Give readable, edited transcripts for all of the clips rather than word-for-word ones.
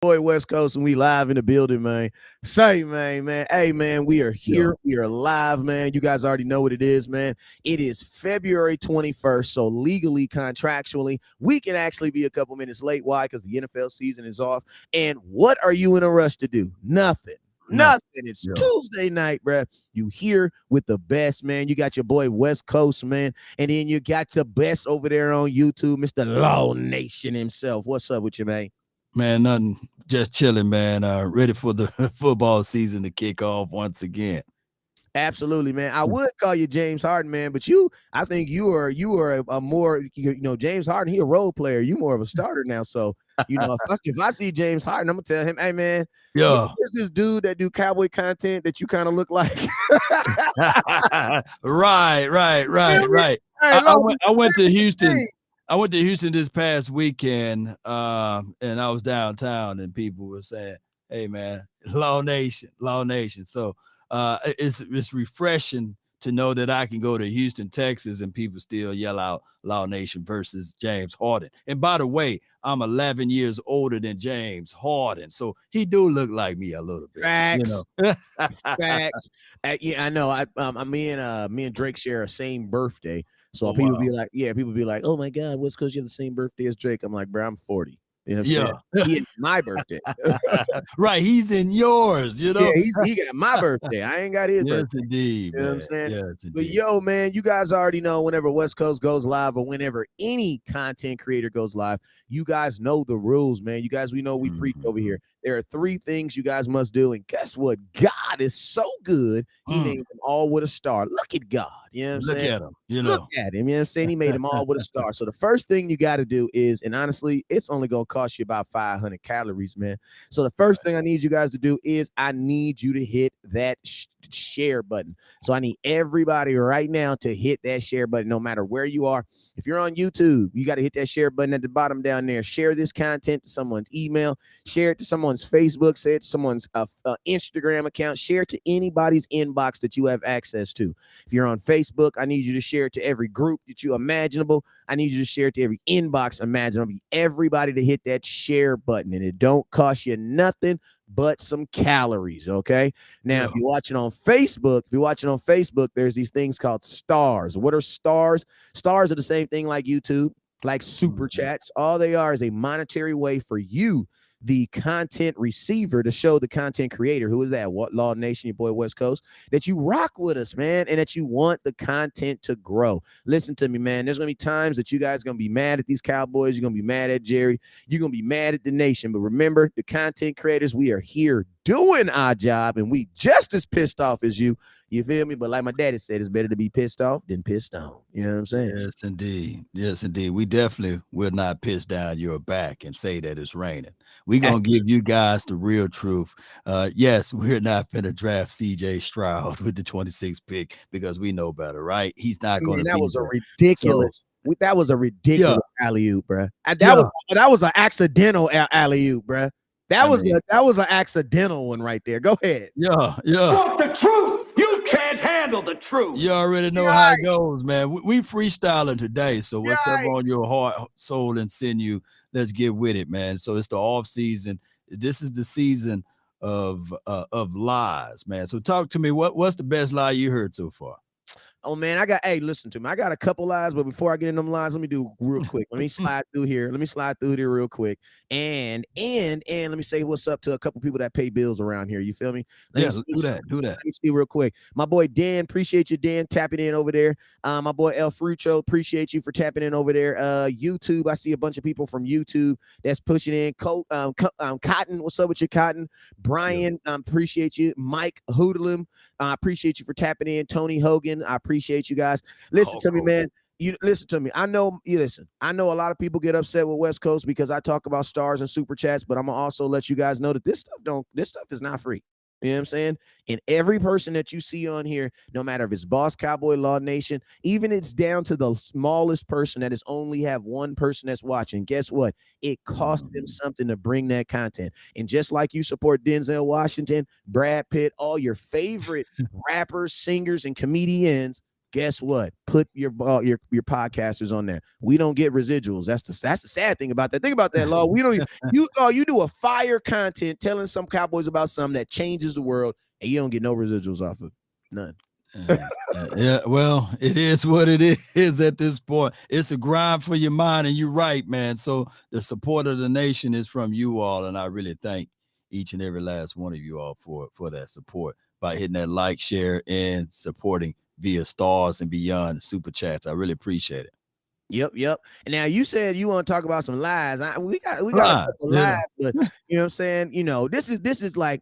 Boy West Coast, and we live in the building, man. Say, man. Hey, man, we are Yeah. here. We are live, man. You guys already know what it is, man. It is February 21st, so legally, contractually, we can actually be a couple minutes late. Why? Because the NFL season is off. And what are you in a rush to do? Nothing. Nothing. Nothing. It's Yeah. Tuesday night, bruh. You here with the best, man. You got your boy West Coast, man. And then you got the best over there on YouTube, Mr. Law Nation himself. What's up with you, man? Man, nothing. Just chilling, man. Ready for the football season to kick off once again. Absolutely, man. I would call you James Harden, man, but I think you are a more, James Harden. He a role player. You more of a starter now. So, if I see James Harden, I'm gonna tell him, hey, man, Yeah. here's this dude that do cowboy content that you kind of look like. Right. Hey, I went to Houston. hey. I went to Houston this past weekend, and I was downtown, and people were saying, "Hey, man, Law Nation." So it's refreshing to know that I can go to Houston, Texas, and people still yell out "Law Nation" versus James Harden. And by the way, I'm 11 years older than James Harden, so he do look like me a little bit. Facts. Facts. Yeah, I know. Me and Drake share a same birthday. So Oh, people wow. be like, oh my God, what's because you have the same birthday as Drake? I'm like, bro, I'm 40. You know what I'm saying? Yeah. He is my birthday. Right. He's in yours, Yeah, he got my birthday. I ain't got his Yes, birthday. indeed, You know what I'm man. saying? Yes, But indeed. yo, man, you guys already know whenever West Coast goes live or whenever any content creator goes live, you guys know the rules, man. You guys, we know we preach over here. There are three things you guys must do. And guess what? God is so good. He named them all with a star. Look at God. You know what I'm Look saying? at him, Look at him. You know what I'm saying? He made them all with a star. So the first thing you got to do is, and honestly, it's only going to cost you about 500 calories, man. So the first thing I need you guys to do is I need you to hit that share button. So I need everybody right now to hit that share button, no matter where you are. If you're on YouTube, you got to hit that share button at the bottom down there. Share this content to someone's email, share it to someone's Facebook, share it to someone's Instagram account, share it to anybody's inbox that you have access to. If you're on Facebook, I need you to share it to every group that you imaginable. I need you to share it to every inbox imaginable. Everybody to hit that share button, and it don't cost you nothing but some calories. Okay. Now, if you're watching on Facebook, there's these things called stars. What are stars? Stars are the same thing like YouTube, like super chats. All they are is a monetary way for you, the content receiver, to show the content creator, who is that? What Law Nation, your boy West Coast, that you rock with us, man, and that you want the content to grow. Listen to me, man. There's gonna be times that you guys are gonna be mad at these Cowboys. You're gonna be mad at Jerry. You're gonna be mad at the nation. But remember, the content creators, we are here doing our job, and we just as pissed off as you. You feel me? But like my daddy said, it's better to be pissed off than pissed on. You know what I'm saying? Yes, indeed. Yes, indeed. We definitely will not piss down your back and say that it's raining. We're going to give you guys the real truth. Yes, we're not going to draft CJ Stroud with the 26th pick because we know better, right? He's not going to That be was a there. ridiculous. That was a ridiculous alley oop, bro. That was an accidental alley oop, bro. That was an accidental one right there. Go ahead. Yeah. Want the truth? You can't handle the truth. You already know how it goes, man. We freestyling today. So whatever on your heart, soul, and sinew, let's get with it, man. So it's the off season. This is the season of lies, man. So talk to me. What's the best lie you heard so far? Oh man, listen to me. I got a couple lies, but before I get in them lies, let me do real quick. Let me slide through here. Real quick. And let me say what's up to a couple people that pay bills around here. You feel me? Do that. Let me see real quick. My boy Dan, appreciate you, Dan, tapping in over there. My boy El Frucho, appreciate you for tapping in over there. YouTube, I see a bunch of people from YouTube that's pushing in. Cotton, what's up with your Cotton? Brian, appreciate you. Mike Hoodlum, I appreciate you for tapping in. Tony Hogan, I appreciate you guys. Listen to me, man. You listen to me. I know a lot of people get upset with West Coast because I talk about stars and super chats, but I'm gonna also let you guys know that this stuff is not free. You know what I'm saying? And every person that you see on here, no matter if it's Boss Cowboy, Law Nation, even it's down to the smallest person that is only have one person that's watching, guess what? It costs them something to bring that content. And just like you support Denzel Washington, Brad Pitt, all your favorite rappers, singers, and comedians, guess what? Put your podcasters on there. We don't get residuals. That's the sad thing about that. Think about that, Law. We don't you do a fire content telling some Cowboys about something that changes the world, and you don't get no residuals off of it. None. Yeah, well, it is what it is at this point. It's a grind for your mind, and you're right, man. So the support of the nation is from you all, and I really thank each and every last one of you all for that support by hitting that like, share, and supporting via stars and beyond super chats. I really appreciate it. Yep. And now you said you want to talk about some lies. We got a couple Yeah. lies, but you know what I'm saying? You know, this is like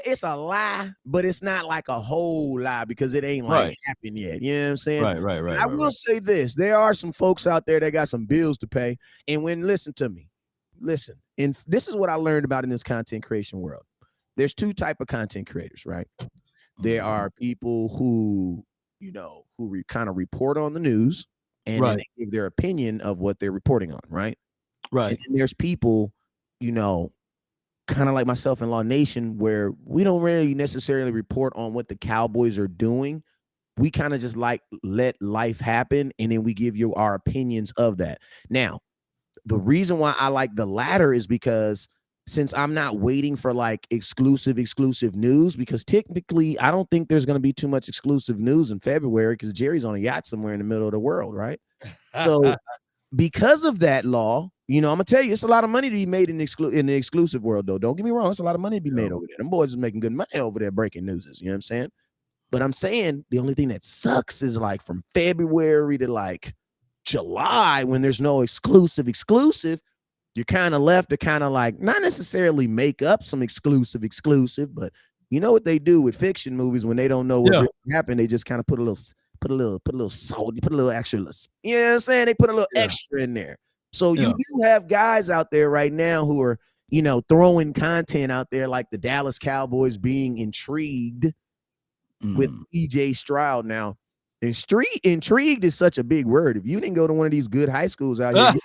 it's a lie, but it's not like a whole lie because it ain't like happened yet. You know what I'm saying? Right. I will say this: there are some folks out there that got some bills to pay, and listen to me, and this is what I learned about in this content creation world. There's two type of content creators, right? There are people who kind of report on the news, and then they give their opinion of what they're reporting on, right? Right. And then there's people, kind of like myself in Law Nation, where we don't really necessarily report on what the Cowboys are doing. We kind of just let life happen, and then we give you our opinions of that. Now, the reason why I like the latter is because since I'm not waiting for like exclusive news, because technically I don't think there's going to be too much exclusive news in February because Jerry's on a yacht somewhere in the middle of the world, right? So because of that, Law, I'm gonna tell you, it's a lot of money to be made in the exclusive world, though. Don't get me wrong, it's a lot of money to be made over there. Them boys is making good money over there breaking newses. You know what I'm saying? But I'm saying the only thing that sucks is like from February to like July, when there's no exclusive, you're kind of left to kind of like not necessarily make up some exclusive, but you know what they do with fiction movies when they don't know what really happened, they just kind of put a little salt, put a little extra, you know what I'm saying? They put a little extra in there. So you do have guys out there right now who are, throwing content out there like the Dallas Cowboys being intrigued with CJ Stroud. Now, intrigued is such a big word. If you didn't go to one of these good high schools out here,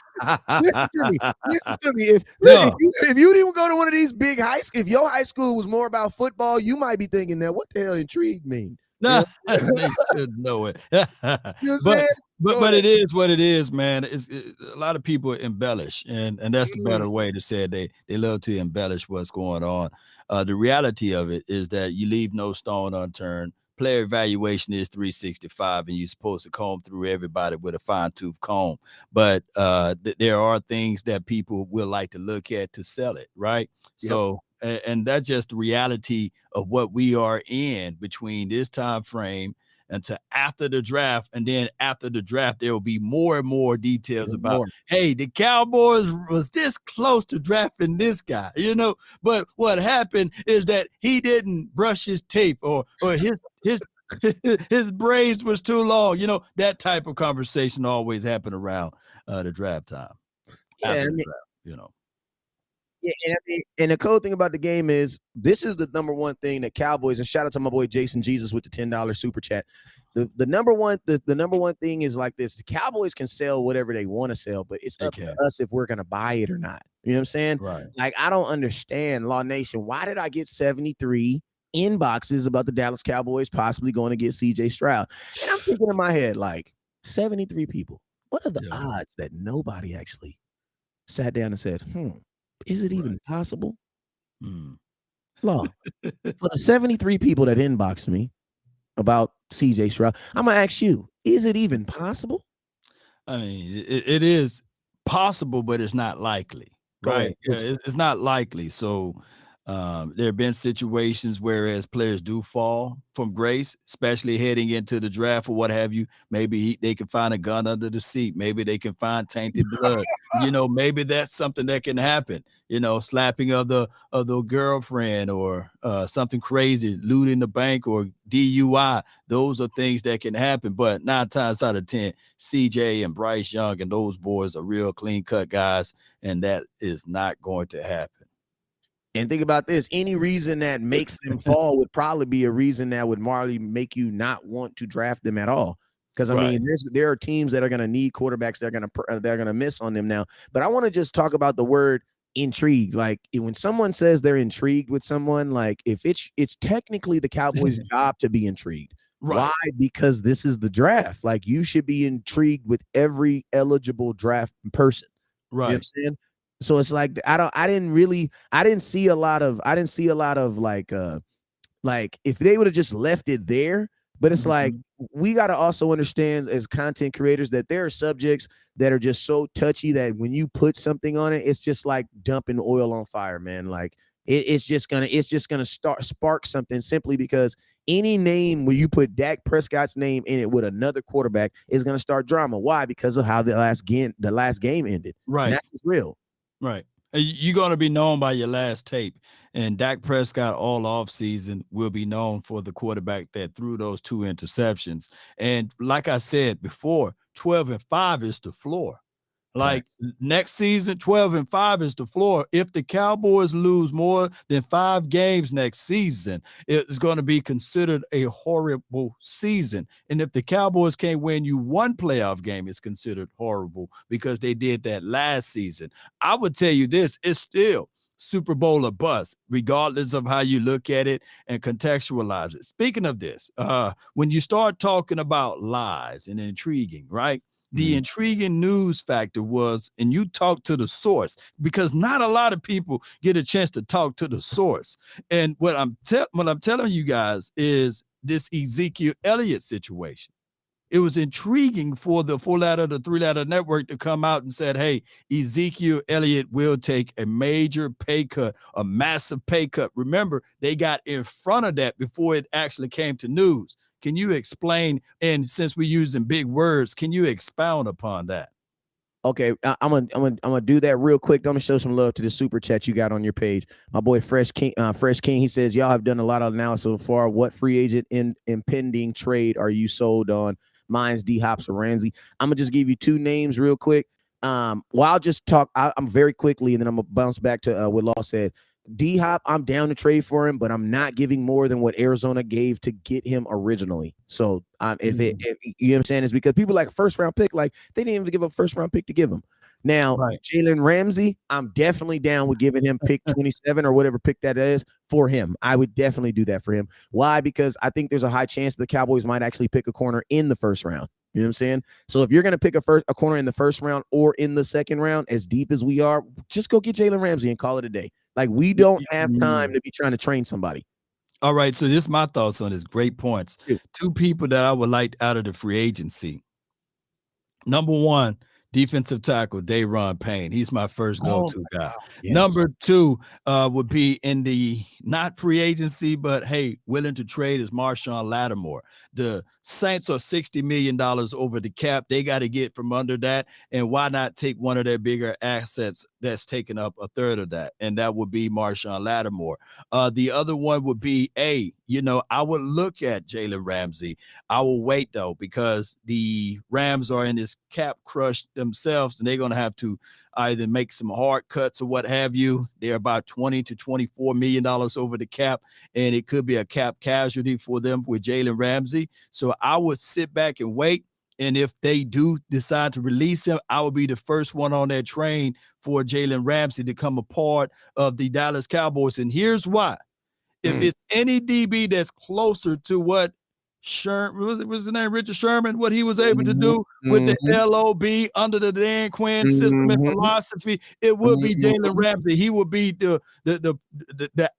listen to me. If you didn't go to one of these big high schools, if your high school was more about football, you might be thinking, now what the hell intrigue mean? No, they should know it. But it is what it is, man. A lot of people embellish, and that's the better way to say it. They love to embellish what's going on. The reality of it is that you leave no stone unturned. Player evaluation is 365, and you're supposed to comb through everybody with a fine-tooth comb. But there are things that people will like to look at to sell it, right? Yep. So, and that's just the reality of what we are in between this time frame until after the draft. And then after the draft, there will be more and more details about, hey, the Cowboys was this close to drafting this guy, but what happened is that he didn't brush his tape or his braids was too long. That type of conversation always happened around the draft time. Yeah, Yeah, and the cool thing about the game is this is the number one thing that Cowboys, and shout out to my boy Jason Jesus with the $10 super chat. The number one thing is like this: the Cowboys can sell whatever they want to sell, but it's up to us if we're gonna buy it or not. You know what I'm saying? Right. Like I don't understand, Law Nation. Why did I get 73 inboxes about the Dallas Cowboys possibly going to get CJ Stroud? And I'm thinking in my head, like 73 people. What are the odds that nobody actually sat down and said, is it even possible? Law, for the 73 people that inboxed me about CJ Stroud, I'm going to ask you, is it even possible? I mean, it is possible, but it's not likely, right? It's not likely. So there have been situations whereas players do fall from grace, especially heading into the draft or what have you. Maybe they can find a gun under the seat. Maybe they can find tainted blood. Maybe that's something that can happen. Slapping of the girlfriend or something crazy, looting the bank or DUI. Those are things that can happen. But 9 times out of 10, CJ and Bryce Young and those boys are real clean cut guys, and that is not going to happen. And think about this: any reason that makes them fall would probably be a reason that would make you not want to draft them at all. Because I mean, there are teams that are going to need quarterbacks that are going to miss on them now. But I want to just talk about the word intrigue. Like when someone says they're intrigued with someone, like if it's technically the Cowboys' job to be intrigued. Right. Why? Because this is the draft. Like, you should be intrigued with every eligible draft person. You know what I'm Right. saying? So it's like I didn't see a lot of like if they would have just left it there, but it's like Mhm. we got to also understand as content creators that there are subjects that are just so touchy that when you put something on it, it's just like dumping oil on fire, man. Like it's just gonna start spark something simply because any name where you put Dak Prescott's name in it with another quarterback is gonna start drama. Why? Because of how the last game ended, and Right. that's just real. Right. You're going to be known by your last tape. And Dak Prescott all offseason will be known for the quarterback that threw those 2 interceptions. And like I said before, 12-5 is the floor. Like Facts. next season, 12-5 is the floor. If the Cowboys lose more than 5 games next season, it's going to be considered a horrible season. And if the Cowboys can't win you one playoff game, it's considered horrible because they did that last season. I would tell you this, it's still Super Bowl or bust, regardless of how you look at it and contextualize it. Speaking of this, when you start talking about lies and intriguing, right? The Mhm. intriguing news factor was, and you talk to the source because not a lot of people get a chance to talk to the source. And what I'm telling you guys is this Ezekiel Elliott situation. It was intriguing for the 4-letter, the 3-letter network to come out and said, hey, Ezekiel Elliott will take a major pay cut, a massive pay cut. Remember, they got in front of that before it actually came to news. Can you explain? And since we're using big words, can you expound upon that? Okay, I'm gonna do that real quick. I'm gonna show some love to the super chat you got on your page. My boy Fresh King. He says y'all have done a lot of analysis so far. What free agent impending trade are you sold on? Mine's D Hops or Ramsey. I'm gonna just give you two names real quick. Well, I'll just talk. I'm very quickly, and then I'm gonna bounce back to what Law said. D Hop, I'm down to trade for him, but I'm not giving more than what Arizona gave to get him originally. So if you know what I'm saying, it's because people like a first round pick, like they didn't even give a first round pick to give him. Now, Right. Jalen Ramsey, I'm definitely down with giving him pick 27 or whatever pick that is for him. I would definitely do that for him. Why? Because I think there's a high chance the Cowboys might actually pick a corner in the first round. You know what I'm saying? So if you're going to pick a corner in the first round or in the second round, as deep as we are, just go get Jalen Ramsey and call it a day. Like, we don't have time to be trying to train somebody. All right. So this is my thoughts on this. Great points. Shoot. Two people that I would like out of the free agency. Number one, defensive tackle, Dayron Payne. He's my first Oh go-to my guy. God. Yes. Number two would be in the not free agency, but hey, willing to trade is Marshawn Lattimore. The Saints are $60 million over the cap. They got to get from under that. And why not take one of their bigger assets that's taking up a third of that? And that would be Marshawn Lattimore. The other one would be, I would look at Jalen Ramsey. I will wait though, because the Rams are in this cap crush themselves, and they're going to have to either make some hard cuts or what have you. They're about $20 to $24 million over the cap, and it could be a cap casualty for them with Jalen Ramsey. So I would sit back and wait. And if they do decide to release him, I will be the first one on that train for Jalen Ramsey to come a part of the Dallas Cowboys. And here's why. If it's any DB that's closer to what Sherman, what's his name? Richard Sherman, what he was able to Mhm, do with the mhm, LOB under the Dan Quinn system and mhm, philosophy, it would be Jalen mhm. Ramsey. He would be the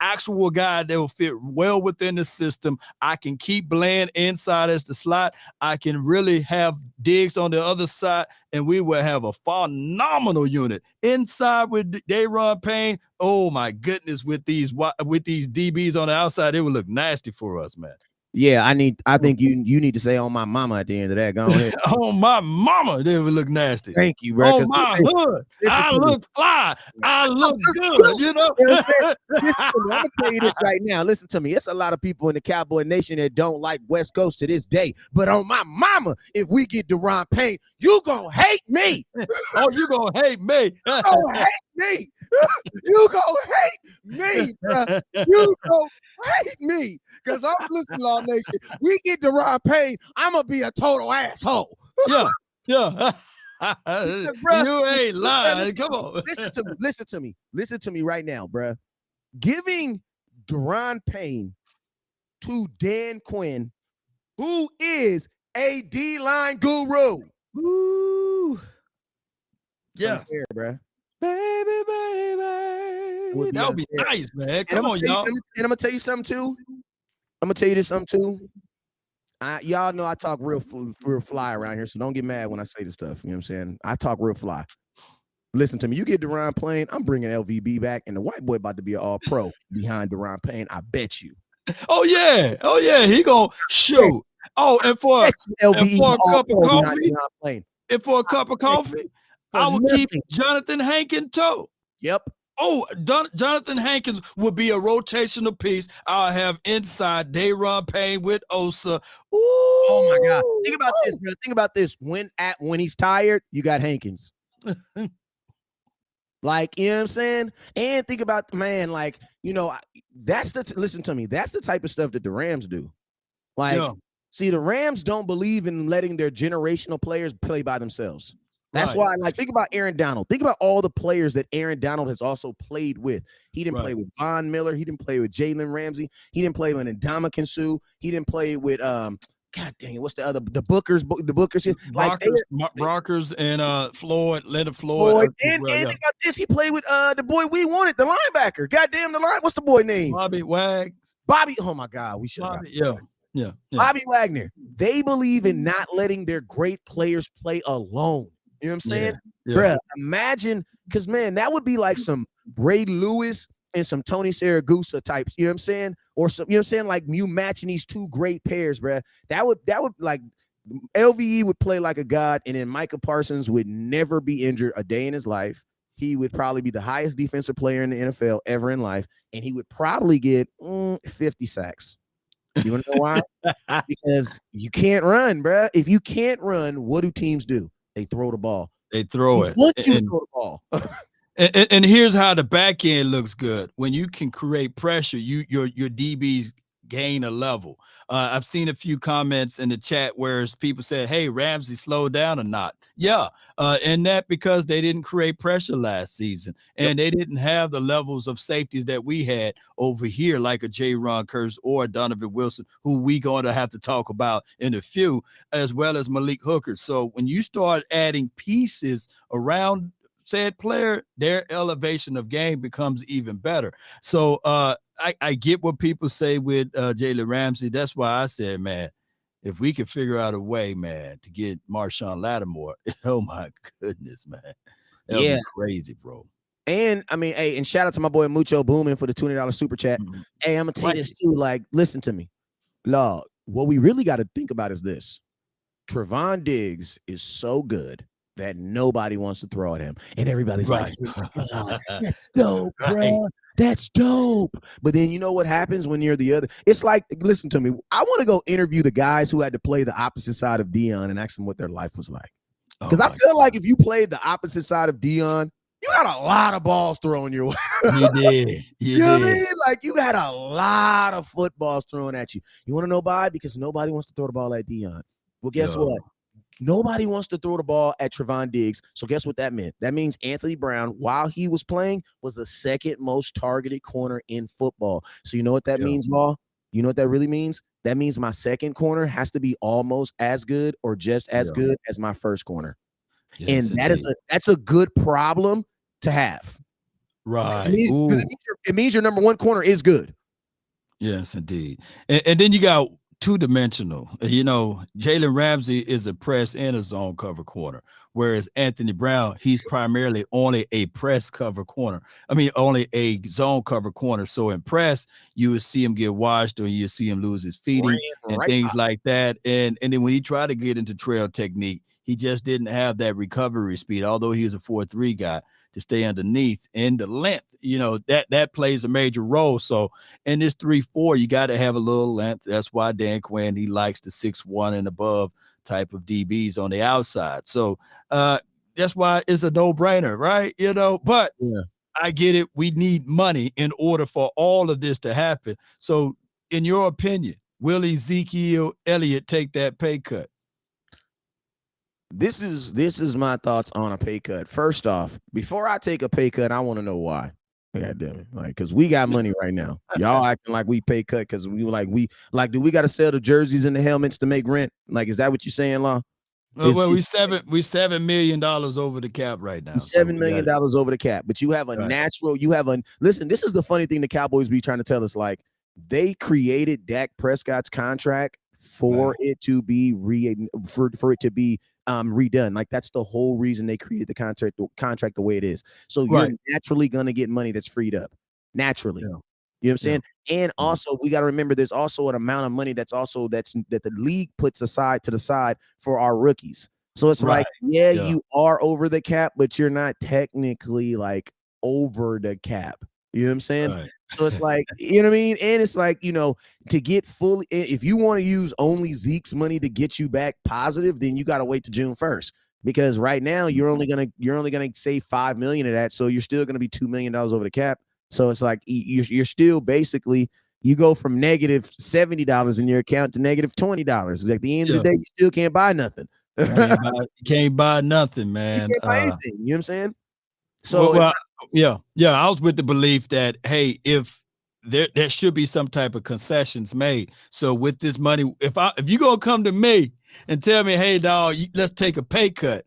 actual guy that will fit well within the system. I can keep Bland inside as the slot. I can really have Diggs on the other side, and we will have a phenomenal unit inside with Dayron Payne. Oh my goodness, with these DBs on the outside, it would look nasty for us, man. Yeah, I think you need to say on my mama at the end of that. Go ahead. Oh my mama, they would look nasty. Thank you, bro. On Because my hood, listen I to me. look fly. I I look look good, good. you know. You know what I'm saying? Listen to me. I'm gonna tell you this right now. Listen to me. It's a lot of people in the Cowboy Nation that don't like West Coast to this day. But on my mama, if we get Deron Payne, you gonna hate me. Oh, you gonna hate me. You gonna hate me. You gonna hate me, bro. You gonna hate me. Cause I'm listen, Law Nation. We get Deron Payne, I'm gonna be a total asshole. Yeah, yeah. Because, bro, You ain't lying. listen, Come on. listen to me right now, bro. Giving Deron Payne to Dan Quinn who is a D-line guru. Woo. It's Yeah. unfair, bruh. Baby, It would baby. be That would be unfair. nice, man. And Come on, y'all. and I'm gonna tell you something too. I'm gonna tell you this something too. Y'all know I talk real fly around here, so don't get mad when I say this stuff. You know what I'm saying? I talk real fly. Listen to me. You get Deron Payne, I'm bringing LVB back, and the white boy about to be an all-pro behind Deron Payne. I bet you. Oh yeah. He gonna shoot. Oh, and for LVE a cup of all-pro behind coffee, Deron Payne. and for a cup of coffee, For I would keep nothing. Jonathan Hankins too. Yep. Oh, Jonathan Hankins would be a rotational piece. I'll have inside Deron Payne with Osa. Ooh. Oh my God. Think about this, bro. Think about this. When he's tired, you got Hankins. Like, you know what I'm saying? And think about, man, like, you know, listen to me. That's the type of stuff that the Rams do. Like, see, the Rams don't believe in letting their generational players play by themselves. That's why, like, think about Aaron Donald. Think about all the players that Aaron Donald has also played with. He didn't play with Von Miller. He didn't play with Jalen Ramsey. He didn't play with Ndamukong Suh. He didn't play with God dang it, what's the other? The Bookers. Like Brockers and Leonard Floyd. And think about this. He played with the boy we wanted, the linebacker. Goddamn the line. What's the boy name? Bobby Wags. Oh my God, we should have. Yeah. Bobby Wagner. They believe in not letting their great players play alone. You know what I'm saying? Yeah. Bruh, imagine, because, man, that would be like some Ray Lewis and some Tony Saragusa types. You know what I'm saying? Or some, you know what I'm saying? Like you matching these two great pairs, bruh. That would like LVE would play like a god, and then Micah Parsons would never be injured a day in his life. He would probably be the highest defensive player in the NFL ever in life, and he would probably get 50 sacks. You want to know why? Because you can't run, bruh. If you can't run, what do teams do? They throw the ball. They throw it. Want you to throw the ball. and here's how the back end looks good. When you can create pressure, your DBs gain a level. I've seen a few comments in the chat where people said, hey, Ramsey slowed down or not. Yeah. And that because they didn't create pressure last season, and they didn't have the levels of safeties that we had over here, like a J-Ron Curse or a Donovan Wilson, who we going to have to talk about in a few, as well as Malik Hooker. So when you start adding pieces around said player, their elevation of game becomes even better. So I get what people say with Jalen Ramsey. That's why I said, man, if we could figure out a way, man, to get Marshawn Lattimore, oh my goodness, man, that would be crazy, bro. And I mean, hey, and shout out to my boy Mucho Boomin for the $20 super chat. Hey, I'm gonna tell you this too. Like, listen to me, Lord. What we really got to think about is this: Trevon Diggs is so good that nobody wants to throw at him, and everybody's like, oh, "That's dope, bro. That's dope." But then you know what happens when you're the other? It's like, listen to me. I want to go interview the guys who had to play the opposite side of Dion and ask them what their life was like. Because I feel like if you played the opposite side of Dion, you got a lot of balls thrown your way. You did. You know what I mean? Like you had a lot of footballs thrown at you. You want to know why? Because nobody wants to throw the ball at Dion. Well, guess what? Nobody wants to throw the ball at Trevon Diggs. So guess what that meant? That means Anthony Brown, while he was playing, was the second most targeted corner in football. So you know what that means, Law? You know what that really means? That means my second corner has to be almost as good or just as good as my first corner. Yes, and that's a good problem to have. Right. It means your number one corner is good. Yes, indeed. And then you got two-dimensional. You know, Jalen Ramsey is a press and a zone cover corner, whereas Anthony Brown, he's primarily only a press cover corner. I mean, only a zone cover corner. So in press, you would see him get washed, or you see him lose his feeding and things like that. And then when he tried to get into trail technique, he just didn't have that recovery speed, although he was a 4.3 guy, to stay underneath. And the length, you know, that plays a major role. So in this 3-4, you got to have a little length. That's why Dan Quinn, he likes the 6'1" and above type of DBs on the outside. So that's why it's a no-brainer, right? You know, but I get it. We need money in order for all of this to happen. So in your opinion, will Ezekiel Elliott take that pay cut? This is my thoughts on a pay cut. First off, before I take a pay cut, I want to know why. God damn it. Like, cause we got money right now. Y'all acting like we pay cut because do we gotta sell the jerseys and the helmets to make rent? Like, is that what you're saying, Law? Well, we $7 million over the cap right now. So $7 million over the cap, but you have listen, this is the funny thing the Cowboys be trying to tell us. Like, they created Dak Prescott's contract for it to be redone. Like, that's the whole reason they created the contract the way it is. So you're naturally gonna get money that's freed up. Naturally. Yeah. You know what I'm saying? And also, we got to remember there's also an amount of money that the league puts aside to the side for our rookies. So it's like, you are over the cap, but you're not technically like over the cap. You know what I'm saying? Right. So it's like, you know what I mean? And it's like, to get fully, if you want to use only Zeke's money to get you back positive, then you got to wait to June 1st. Because right now you're only gonna save $5 million of that, so you're still gonna be $2 million over the cap. So it's like you're still basically, you go from negative $70 in your account to negative $20. At the end of the day, you still can't buy nothing. You can't buy nothing, man. You can't buy anything. You know what I'm saying? So I was with the belief that, hey, if there should be some type of concessions made. So with this money, if you gonna come to me and tell me, hey, dog, let's take a pay cut,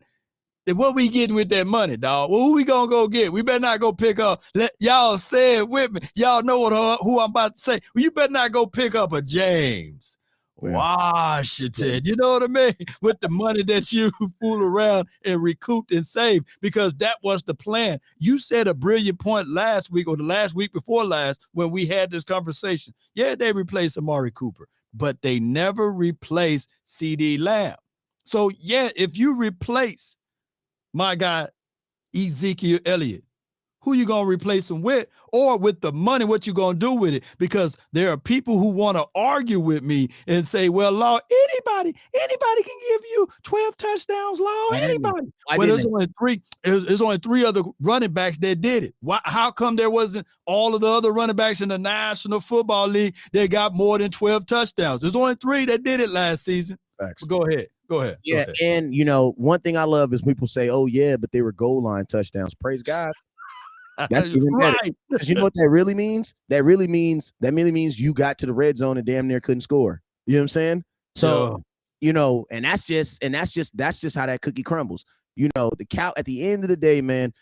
then what we getting with that money, dog? Well, who we gonna go get? We better not go pick up. Y'all say it with me. Y'all know who I'm about to say. Well, you better not go pick up a James Washington. You know what I mean? With the money that you fool around and recouped and saved, because that was the plan. You said a brilliant point last week or the last week before last when we had this conversation. Yeah, they replaced Amari Cooper, but they never replaced CeeDee Lamb. So yeah, if you replace my guy, Ezekiel Elliott, who you going to replace him with? Or with the money, what you going to do with it? Because there are people who want to argue with me and say, well, Law, anybody can give you 12 touchdowns, Law, anybody. Well, there's only three other running backs that did it. How come there wasn't all of the other running backs in the National Football League that got more than 12 touchdowns? There's only 3 that did it last season. Go ahead. Yeah, and one thing I love is people say, oh yeah, but they were goal line touchdowns. Praise God. That's even better. Because you know what that really means? That really means you got to the red zone and damn near couldn't score. You know what I'm saying? So, and that's just how that cookie crumbles. At the end of the day, man,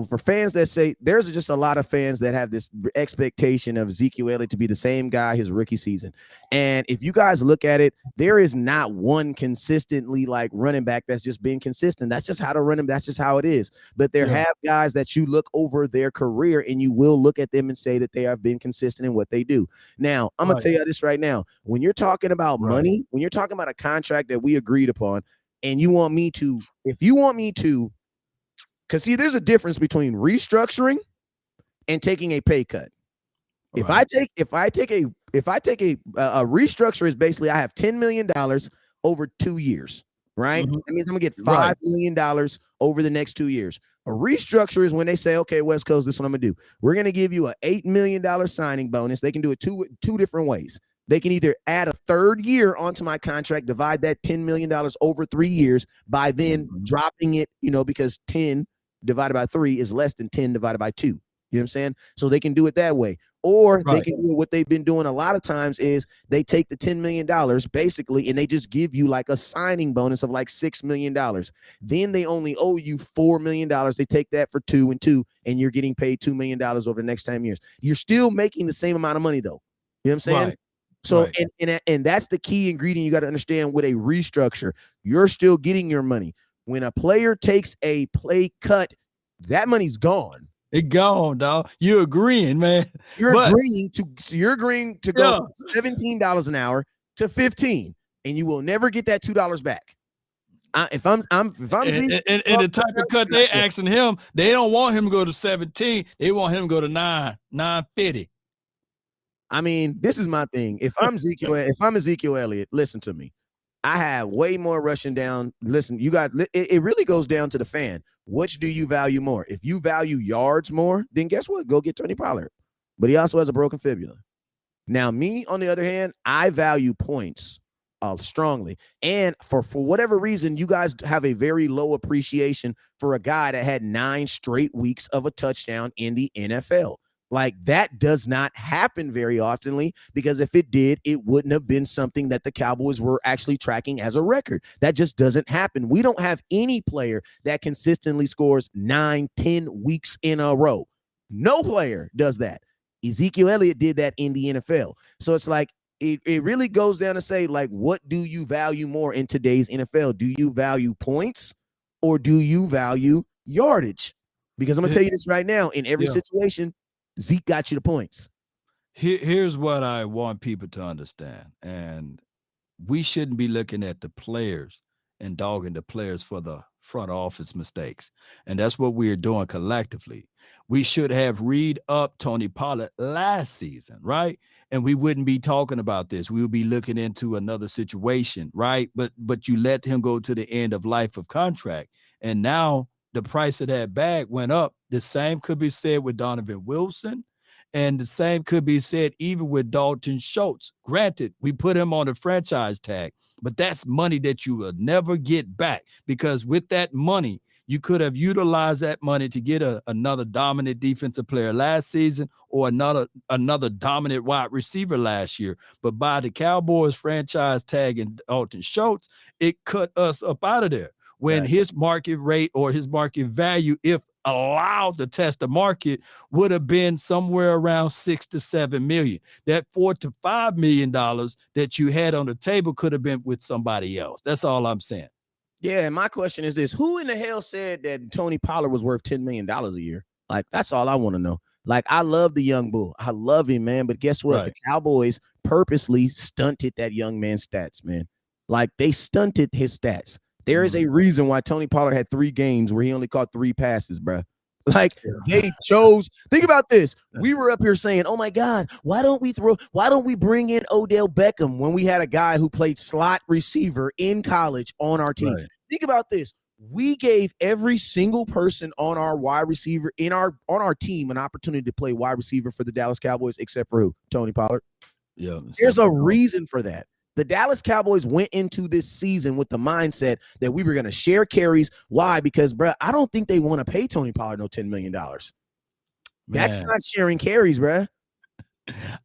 for fans that say, there's just a lot of fans that have this expectation of Ezekiel Elliott to be the same guy his rookie season. And if you guys look at it, there is not one consistently like running back that's just been consistent. That's just how to run him. That's just how it is. But there have guys that you look over their career and you will look at them and say that they have been consistent in what they do. Now, I'm going to tell you this right now. When you're talking about money, when you're talking about a contract that we agreed upon, and if you want me to, because see, there's a difference between restructuring and taking a pay cut. If I take a restructure is basically I have $10 million over 2 years, right? That means I'm gonna get $5 million over the next 2 years. A restructure is when they say, okay, West Coast, this is what I'm gonna do. We're gonna give you an $8 million signing bonus. They can do it two different ways. They can either add a third year onto my contract, divide that $10 million over 3 years by then dropping it, because 10 divided by 3 is less than 10 divided by 2. You know what I'm saying? So they can do it that way. Or they can do what they've been doing a lot of times is they take the $10 million basically and they just give you like a signing bonus of like $6 million. Then they only owe you $4 million. They take that for 2 and 2, and you're getting paid $2 million over the next 10 years. You're still making the same amount of money though. You know what I'm saying? So, and that's the key ingredient you got to understand with a restructure. You're still getting your money. When a player takes a play cut, that money's gone. It gone, dog. You're agreeing, man. You're agreeing to go from $17 an hour to $15, and you will never get that $2 back. If I'm Zeke, and the type of cut they asking him, they don't want him to go to 17. They want him to go to 950. I mean, this is my thing. If I'm Ezekiel Elliott, listen to me. I have way more rushing down. Listen, it really goes down to the fan. Which do you value more? If you value yards more, then guess what? Go get Tony Pollard. But he also has a broken fibula. Now, me, on the other hand, I value points strongly. And for whatever reason, you guys have a very low appreciation for a guy that had 9 straight weeks of a touchdown in the NFL. Like that does not happen very oftenly, because if it did, it wouldn't have been something that the Cowboys were actually tracking as a record. That just doesn't happen. We don't have any player that consistently scores 9-10 weeks in a row. No player does that. Ezekiel Elliott did that in the NFL. So it's like, it really goes down to say, like, what do you value more in today's NFL? Do you value points or do you value yardage? Because I'm going to tell you this right now, in every situation, Zeke got you the points. Here's what I want people to understand. And we shouldn't be looking at the players and dogging the players for the front office mistakes. And that's what we are doing collectively. We should have read up Tony Pollard last season, right? And we wouldn't be talking about this. We would be looking into another situation, right? But you let him go to the end of life of contract. And now the price of that bag went up. The same could be said with Donovan Wilson. And the same could be said even with Dalton Schultz. Granted, we put him on the franchise tag, but that's money that you will never get back, because with that money, you could have utilized that money to get another dominant defensive player last season, or another dominant wide receiver last year. But by the Cowboys franchise tag and Dalton Schultz, it cut us up out of there. When his market rate or his market value, if allowed to test the market, would have been somewhere around $6 to $7 million. That $4 to $5 million that you had on the table could have been with somebody else. That's all I'm saying. Yeah, and my question is this: who in the hell said that Tony Pollard was worth $10 million a year? Like, that's all I want to know. Like, I love the young bull. I love him, man. But guess what? Right. The Cowboys purposely stunted that young man's stats, man. Like, they stunted his stats. There is a reason why Tony Pollard had 3 games where he only caught 3 passes, bro. Like, they chose. Think about this. We were up here saying, oh my God, why don't we bring in Odell Beckham when we had a guy who played slot receiver in college on our team? Right. Think about this. We gave every single person on our wide receiver on our team an opportunity to play wide receiver for the Dallas Cowboys, except for who? Tony Pollard. Yeah. There's a reason for that. The Dallas Cowboys went into this season with the mindset that we were going to share carries. Why? Because, bro, I don't think they want to pay Tony Pollard no $10 million. That's not sharing carries, bro.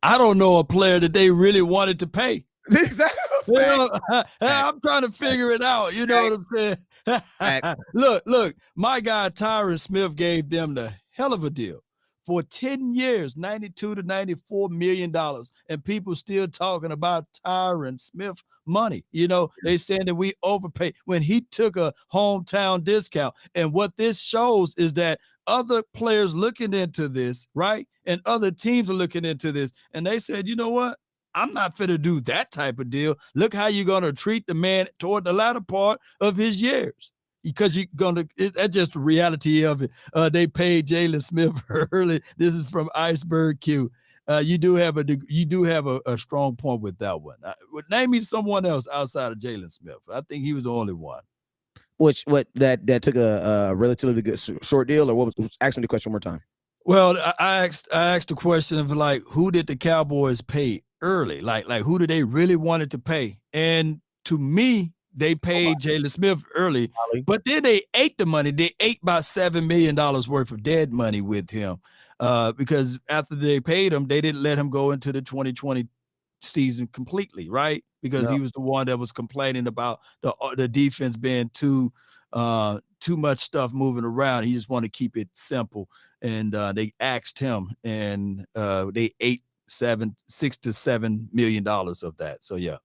I don't know a player that they really wanted to pay. Exactly. You know, I'm trying to figure it out. You know what I'm saying? Look, my guy Tyron Smith gave them the hell of a deal. For 10 years, $92 to $94 million, and people still talking about Tyron Smith money. You know, they saying that we overpaid when he took a hometown discount. And what this shows is that other players looking into this, right? And other teams are looking into this, and they said, you know what? I'm not fit to do that type of deal. Look how you're going to treat the man toward the latter part of his years. Because you're gonna, that's just the reality of it. They paid Jalen Smith early. This is from Iceberg Q. You do have a strong point with that one. Name me someone else outside of Jalen Smith. I think he was the only one. What that took a relatively good short deal, or what was? Ask me the question one more time. Well, I asked the question of, like, who did the Cowboys pay early? Like who did they really wanted to pay? And to me, they paid Jalen Smith early, but then they ate the money. They ate about $7 million worth of dead money with him, because after they paid him, they didn't let him go into the 2020 season completely, right? Because he was the one that was complaining about the defense being too much stuff moving around. He just wanted to keep it simple, and they asked him, and they ate $6 to $7 million of that. So yeah.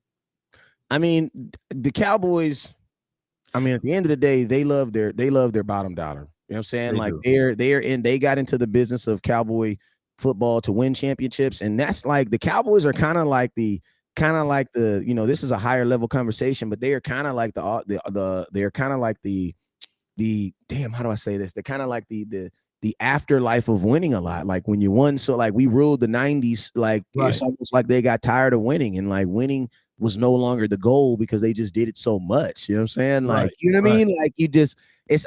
I mean, the Cowboys, I mean, at the end of the day, they love their bottom dollar. You know what I'm saying? Like, they got into the business of Cowboy football to win championships. And that's like, the Cowboys are kind of like the, you know, this is a higher level conversation, but they are kind of like they're kind of like the damn, how do I say this? They're kind of like the afterlife of winning a lot. Like, when you won, so like we ruled the 90s, like It's almost like they got tired of winning, and like winning was no longer the goal because they just did it so much. You know what I'm saying? Like, you know what I mean? Like,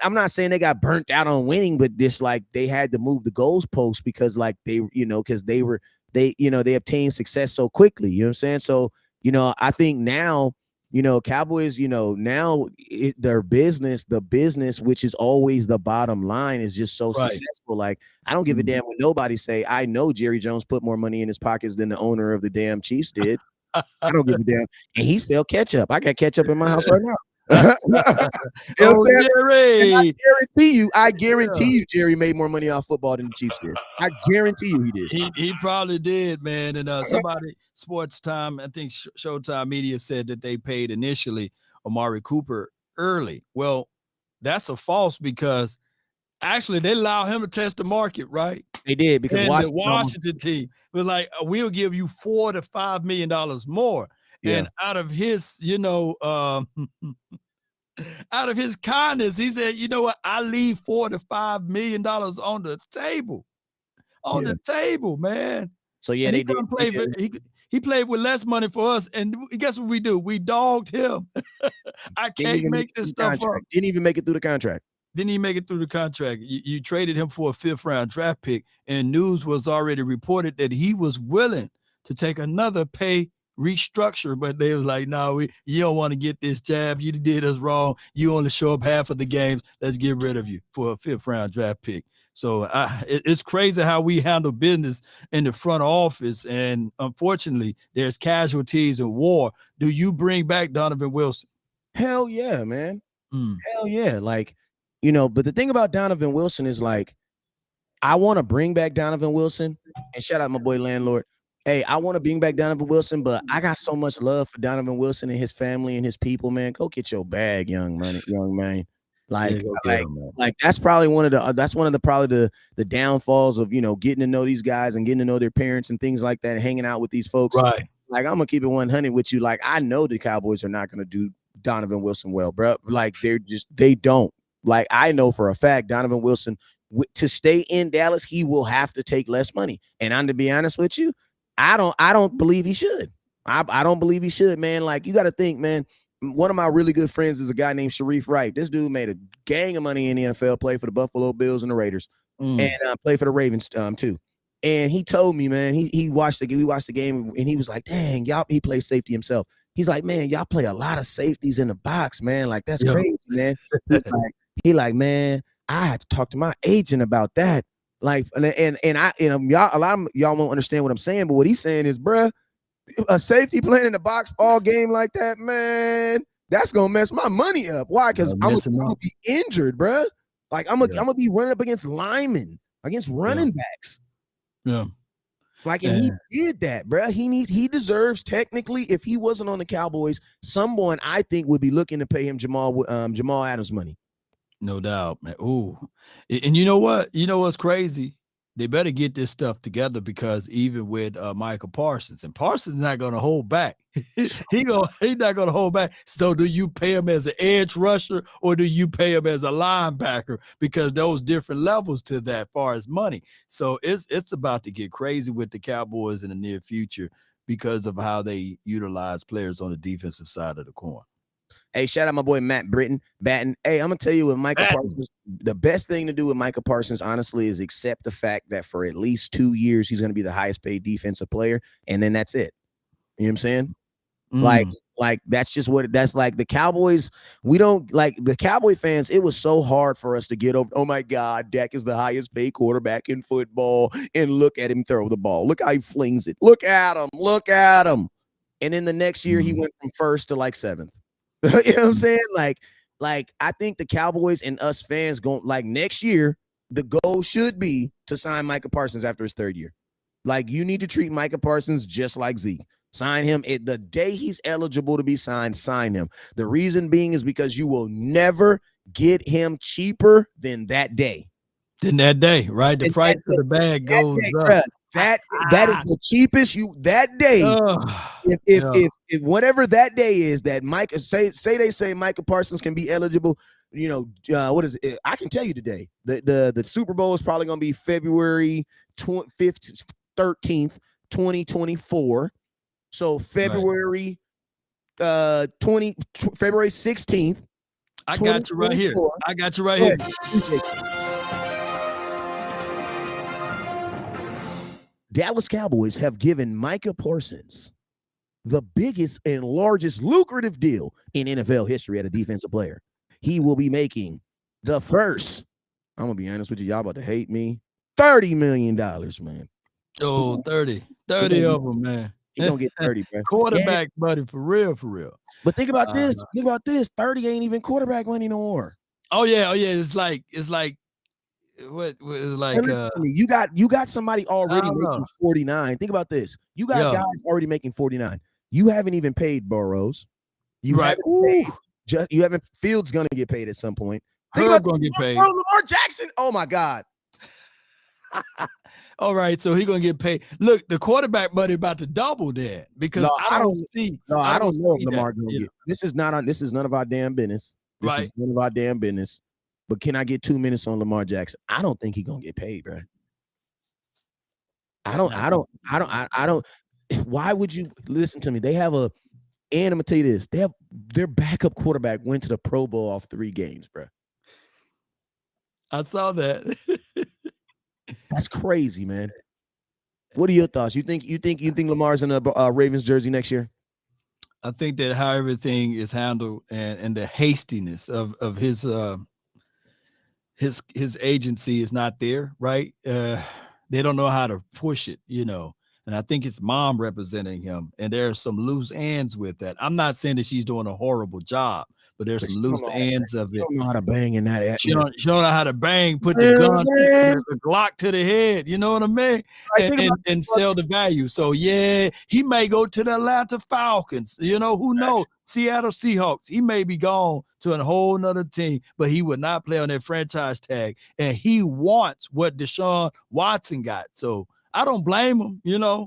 I'm not saying they got burnt out on winning, but this, like, they had to move the goalposts because, like, they, you know, because they obtained success so quickly. You know what I'm saying? So, you know, I think now Cowboys, now their business, the business, which is always the bottom line, is just so Right. successful. Like, I don't give a damn when nobody say, I know Jerry Jones put more money in his pockets than the owner of the damn Chiefs did. I don't give a damn. And he sell ketchup. I got ketchup in my house right now. You know what I'm Oh, saying? And Jerry. I Yeah. guarantee you, Jerry made more money off football than the Chiefs did. I guarantee you he did. He probably did, man. And somebody, Sports Time, I think Showtime Media said that they paid initially Amari Cooper early. Well, that's a false, because actually they allow him to test the market, right? They did, because And the Washington, Washington team was like, we'll give you $4 to $5 million more. yeah. And out of his, out of his kindness, he said, you know what? I leave $4 to $5 million on the table. On Yeah. the table, man. So yeah, And he they did. couldn't play for, he played with less money for us. And guess what we do? We dogged him. I Didn't can't even make make it through this the stuff up. contract. Didn't even make it through the contract. Didn't even make it through the contract. You traded him for a 5th round draft pick, and news was already reported that he was willing to take another pay restructure, but they was like, no, you don't want to get this jab. You did us wrong. You only show up half of the games. Let's get rid of you for a 5th round draft pick. So it's crazy how we handle business in the front office. And unfortunately, there's casualties in war. Do you bring back Donovan Wilson? Hell yeah, man. Hell yeah. Like, but the thing about Donovan Wilson is, like, I want to bring back Donovan Wilson, and shout out my boy Landlord. Hey, I want to bring back Donovan Wilson, but I got so much love for Donovan Wilson and his family and his people, man. Go get your bag, young man. Like, Yeah, go get him, man. like that's probably one of the downfalls of getting to know these guys and getting to know their parents and things like that, and hanging out with these folks. Right. Like, I'm gonna keep it 100 with you. Like, I know the Cowboys are not gonna do Donovan Wilson well, bro. Like, they don't. Like, I know for a fact Donovan Wilson, to stay in Dallas, he will have to take less money. And I'm to be honest with you, I don't believe he should. I don't believe he should, man. Like, you got to think, man. One of my really good friends is a guy named Sharif Wright. This dude made a gang of money in the NFL, played for the Buffalo Bills and the Raiders, and played for the Ravens too. And he told me, man, we watched the game, and he was like, dang, y'all, he plays safety himself. He's like, man, y'all play a lot of safeties in the box, man. Like, that's crazy, man. He like, man, I had to talk to my agent about that. Like, and I, y'all, a lot of y'all won't understand what I'm saying, but what he's saying is, bruh, a safety playing in the box all game like that, man, that's gonna mess my money up. Why? Because I'm gonna be injured, bruh. Like, I'm gonna be running up against linemen, against running backs. Yeah. Like, and he did that, bruh. He deserves, technically, if he wasn't on the Cowboys, someone I think would be looking to pay him Jamal Adams money. No doubt, man. Ooh. And you know what? You know what's crazy? They better get this stuff together, because even with Michael Parsons, and Parsons not going to hold back. He's not going to hold back. So do you pay him as an edge rusher, or do you pay him as a linebacker? Because those different levels to that far as money. So it's about to get crazy with the Cowboys in the near future because of how they utilize players on the defensive side of the coin. Hey, shout out my boy Matt Batten. Hey, I'm gonna tell you, with Michael Parsons, the best thing to do with Michael Parsons, honestly, is accept the fact that for at least 2 years he's gonna be the highest paid defensive player, and then that's it. You know what I'm saying? Like that's just that's like the Cowboys. We don't, like, the Cowboy fans. It was so hard for us to get over. Oh my God, Dak is the highest paid quarterback in football, and look at him throw the ball. Look how he flings it. Look at him. And then the next year he went from first to like 7th. You know what I'm saying? Like I think the Cowboys and us fans next year, the goal should be to sign Micah Parsons after his 3rd year. Like, you need to treat Micah Parsons just like Zeke. Sign him the day he's eligible to be signed. Sign him. The reason being is because you will never get him cheaper than that day. Right? The price of the bag goes up. That is the cheapest that day. If whatever that day is, that Mike say Micah Parsons can be eligible, what is it? I can tell you today. The Super Bowl is probably going to be February 13th, 2024. So February February 16th. I got you right here. Dallas Cowboys have given Micah Parsons the biggest and largest lucrative deal in NFL history at a defensive player. He will be making the first, I'm going to be honest with you, y'all about to hate me, $30 million, man. Oh, 30 of them, man. He going to get 30, man. Quarterback, buddy, for real. But think about this. 30 ain't even quarterback money no more. Oh yeah. It's like what is like listen to me. You got somebody already making 49. Think about this. You got guys already making 49. You haven't even paid Burrows. You haven't paid. You haven't. Fields gonna get paid at some point. Herb gonna get paid. Lamar Jackson. Oh my God. All right, so he's gonna get paid. Look, the quarterback buddy about to double that because I don't know if Lamar gonna get. This is none of our damn business. This is none of our damn business. But can I get 2 minutes on Lamar Jackson? I don't think he's gonna get paid, bro. I don't. Why would you listen to me? They have and I'm gonna tell you this. They have their backup quarterback went to the Pro Bowl off 3 games, bro. I saw that. That's crazy, man. What are your thoughts? You think Lamar's in a Ravens jersey next year? I think that how everything is handled and the hastiness of his agency is not there, right? They don't know how to push it, and I think his mom representing him, and there are some loose ends with that. I'm not saying that she's doing a horrible job, but there's some loose ends of it. She don't know how to bang in that. She don't know how to bang, put the gun, the Glock to the head. You know what I mean? And sell the value. So yeah, he may go to the Atlanta Falcons. Who knows? Seattle Seahawks. He may be gone to a whole nother team, but he would not play on that franchise tag. And he wants what Deshaun Watson got. So I don't blame him. Yeah,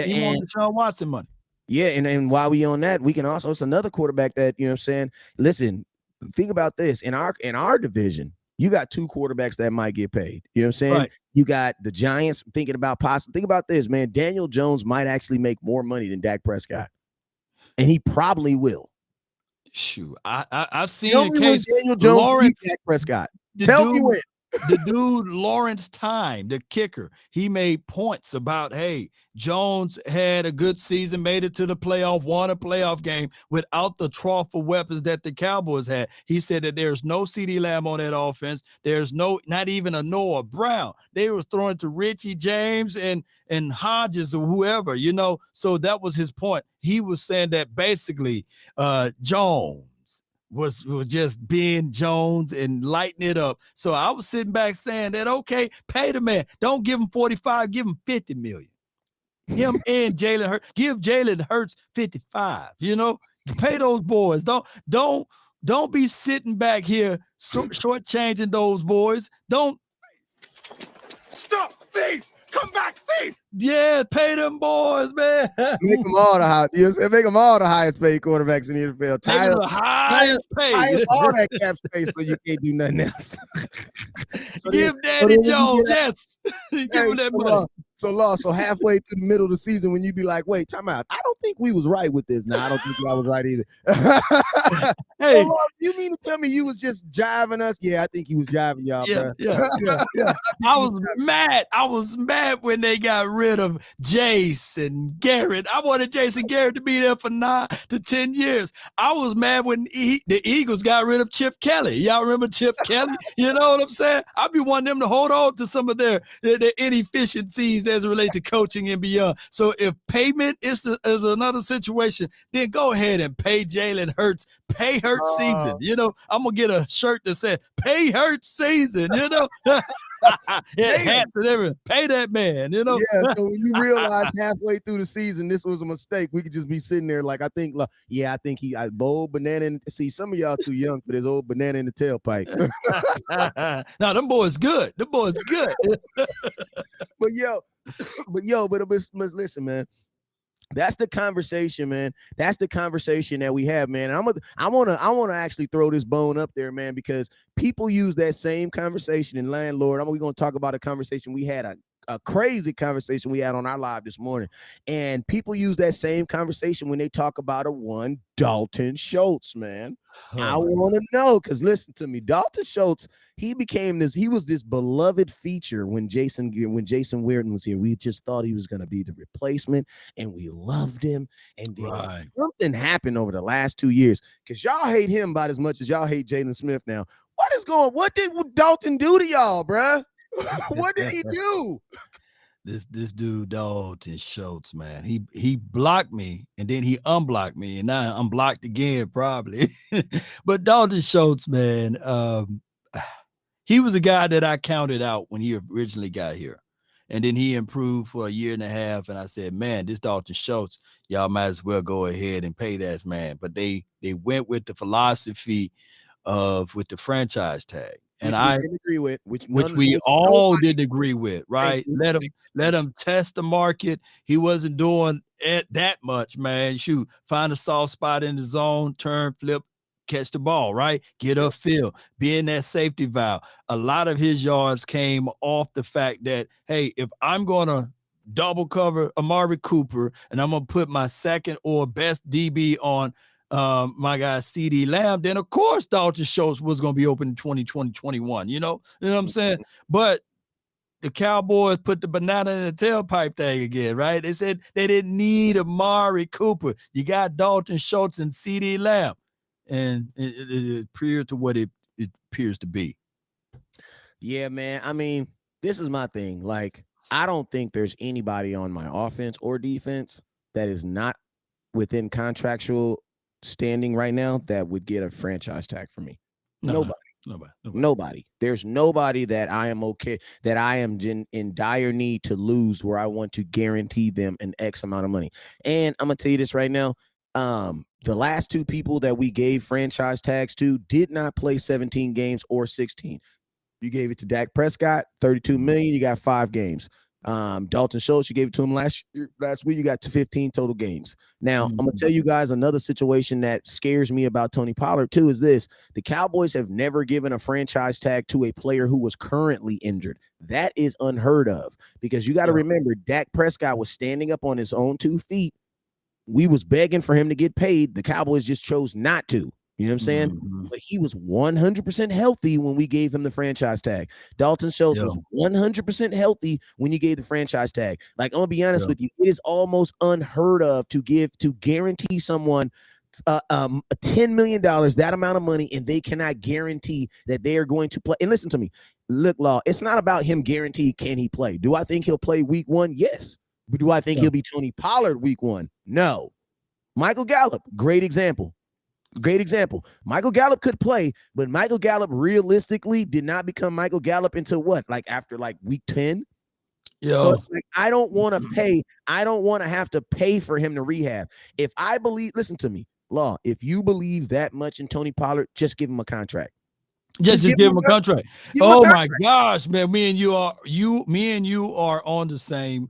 he wants Deshaun Watson money. Yeah, and while we on that, we can also, it's another quarterback that, you know what I'm saying? Listen, think about this. In our division, you got 2 quarterbacks that might get paid. You know what I'm saying? Right. You got the Giants thinking about possible. Think about this, man. Daniel Jones might actually make more money than Dak Prescott. And he probably will. Shoot. I've seen a case Daniel Jones Lawrence, Dak Prescott. Tell me when. The dude, Lawrence Time, the kicker, he made points about, hey, Jones had a good season, made it to the playoff, won a playoff game without the trough of weapons that the Cowboys had. He said that there's no CeeDee Lamb on that offense. There's not even a Noah Brown. They was throwing to Richie James and Hodges or whoever, So that was his point. He was saying that basically Jones was just being Jones and lighting it up. So I was sitting back saying that, okay, pay the man. Don't give him 45, give him 50 million. Him and Jalen Hurts. Give Jalen Hurts 55. Pay those boys. Don't be sitting back here shortchanging those boys. Don't stop, thief! Come back, thief! Yeah, pay them boys, man. Make them all the highest paid quarterbacks in the NFL. Tyler, the highest paid. All that cap space, so you can't do nothing else. Give Danny Jones, yes. Give him that money. So halfway through the middle of the season, when you be like, wait, time out. I don't think we was right with this. Nah, I don't think I was right either. Hey, so, you mean to tell me you was just jiving us? Yeah, I think he was jiving y'all, bro. Yeah. I was mad when they got rid of Jason Garrett. I wanted Jason Garrett to be there for 9 to 10 years. I was mad when the Eagles got rid of Chip Kelly. Y'all remember Chip Kelly? You know what I'm saying? I be wanting them to hold on to some of their inefficiencies as it relates to coaching and beyond. So if payment is another situation, then go ahead and pay Jalen Hurts. Pay Hurts season. I'm gonna get a shirt that said "Pay Hurts season." Hats and everything. Pay that man. Yeah. So when you realize halfway through the season this was a mistake, we could just be sitting there like, I think bold banana. See, some of y'all too young for this old banana in the tailpipe. Now them boys good. The boys good. But listen, man. That's the conversation, man. That's the conversation that we have, man. And I want to actually throw this bone up there, man, because people use that same conversation in landlord. We're going to talk about a conversation we had a crazy conversation we had on our live this morning. And people use that same conversation when they talk about a one Dalton Schultz, man. I want to know, because listen to me, Dalton Schultz, he was this beloved feature when Jason Witten was here. We just thought he was going to be the replacement, and we loved him. And then something happened over the last 2 years, because y'all hate him about as much as y'all hate Jalen Smith now. What did Dalton do to y'all, bruh? What did he do? This dude Dalton Schultz, man, he blocked me and then he unblocked me, and now I'm blocked again probably. But Dalton Schultz, man, he was a guy that I counted out when he originally got here, and then he improved for a year and a half, and I said, man, this Dalton Schultz, y'all might as well go ahead and pay that man. But they went with the philosophy with the franchise tag. And which we didn't agree with, which we all didn't agree with, right? Let him test the market. He wasn't doing it that much, man. Shoot, find a soft spot in the zone, turn, flip, catch the ball, right? Get upfield, be in that safety valve. A lot of his yards came off the fact that, hey, if I'm going to double cover Amari Cooper and I'm going to put my second or best DB on my guy CD Lamb, then of course Dalton Schultz was going to be open in 2020-21. You know what I'm saying? But the Cowboys put the banana in the tailpipe thing again, right? They said they didn't need Amari Cooper. You got Dalton Schultz and CD Lamb, and it appeared to what it appears to be. Yeah, man. I mean, this is my thing. Like, I don't think there's anybody on my offense or defense that is not within contractual standing right now that would get a franchise tag for me. Nobody. There's nobody that I am in dire need to lose where I want to guarantee them an X amount of money. And I'm gonna tell you this right now. The last two people that we gave franchise tags to did not play 17 games or 16. You gave it to Dak Prescott, 32 million. You got 5 games. Dalton Schultz, you gave it to him last week. You got to 15 total games. Now, I'm gonna tell you guys another situation that scares me about Tony Pollard too is this: the Cowboys have never given a franchise tag to a player who was currently injured. That is unheard of, because you got to remember, Dak Prescott was standing up on his own 2 feet. We was begging for him to get paid. The Cowboys just chose not to. You know what I'm saying? But he was 100% healthy when we gave him the franchise tag. Dalton Schultz was 100% healthy when you gave the franchise tag. Like, I'm gonna be honest with you, it is almost unheard of to guarantee someone $10 million, that amount of money, and they cannot guarantee that they are going to play. And listen to me, look, Law, it's not about him guarantee can he play. Do I think he'll play week 1? Yes. But do I think he'll be Tony Pollard week 1? No. Michael Gallup, great example. Michael Gallup could play, but Michael Gallup realistically did not become Michael Gallup until what? Like after week 10? So it's like, I don't want to pay. I don't want to have to pay for him to rehab. If I believe, listen to me, Law, if you believe that much in Tony Pollard, just give him a contract. Just give him a contract. Oh my gosh, man. Me and you are on the same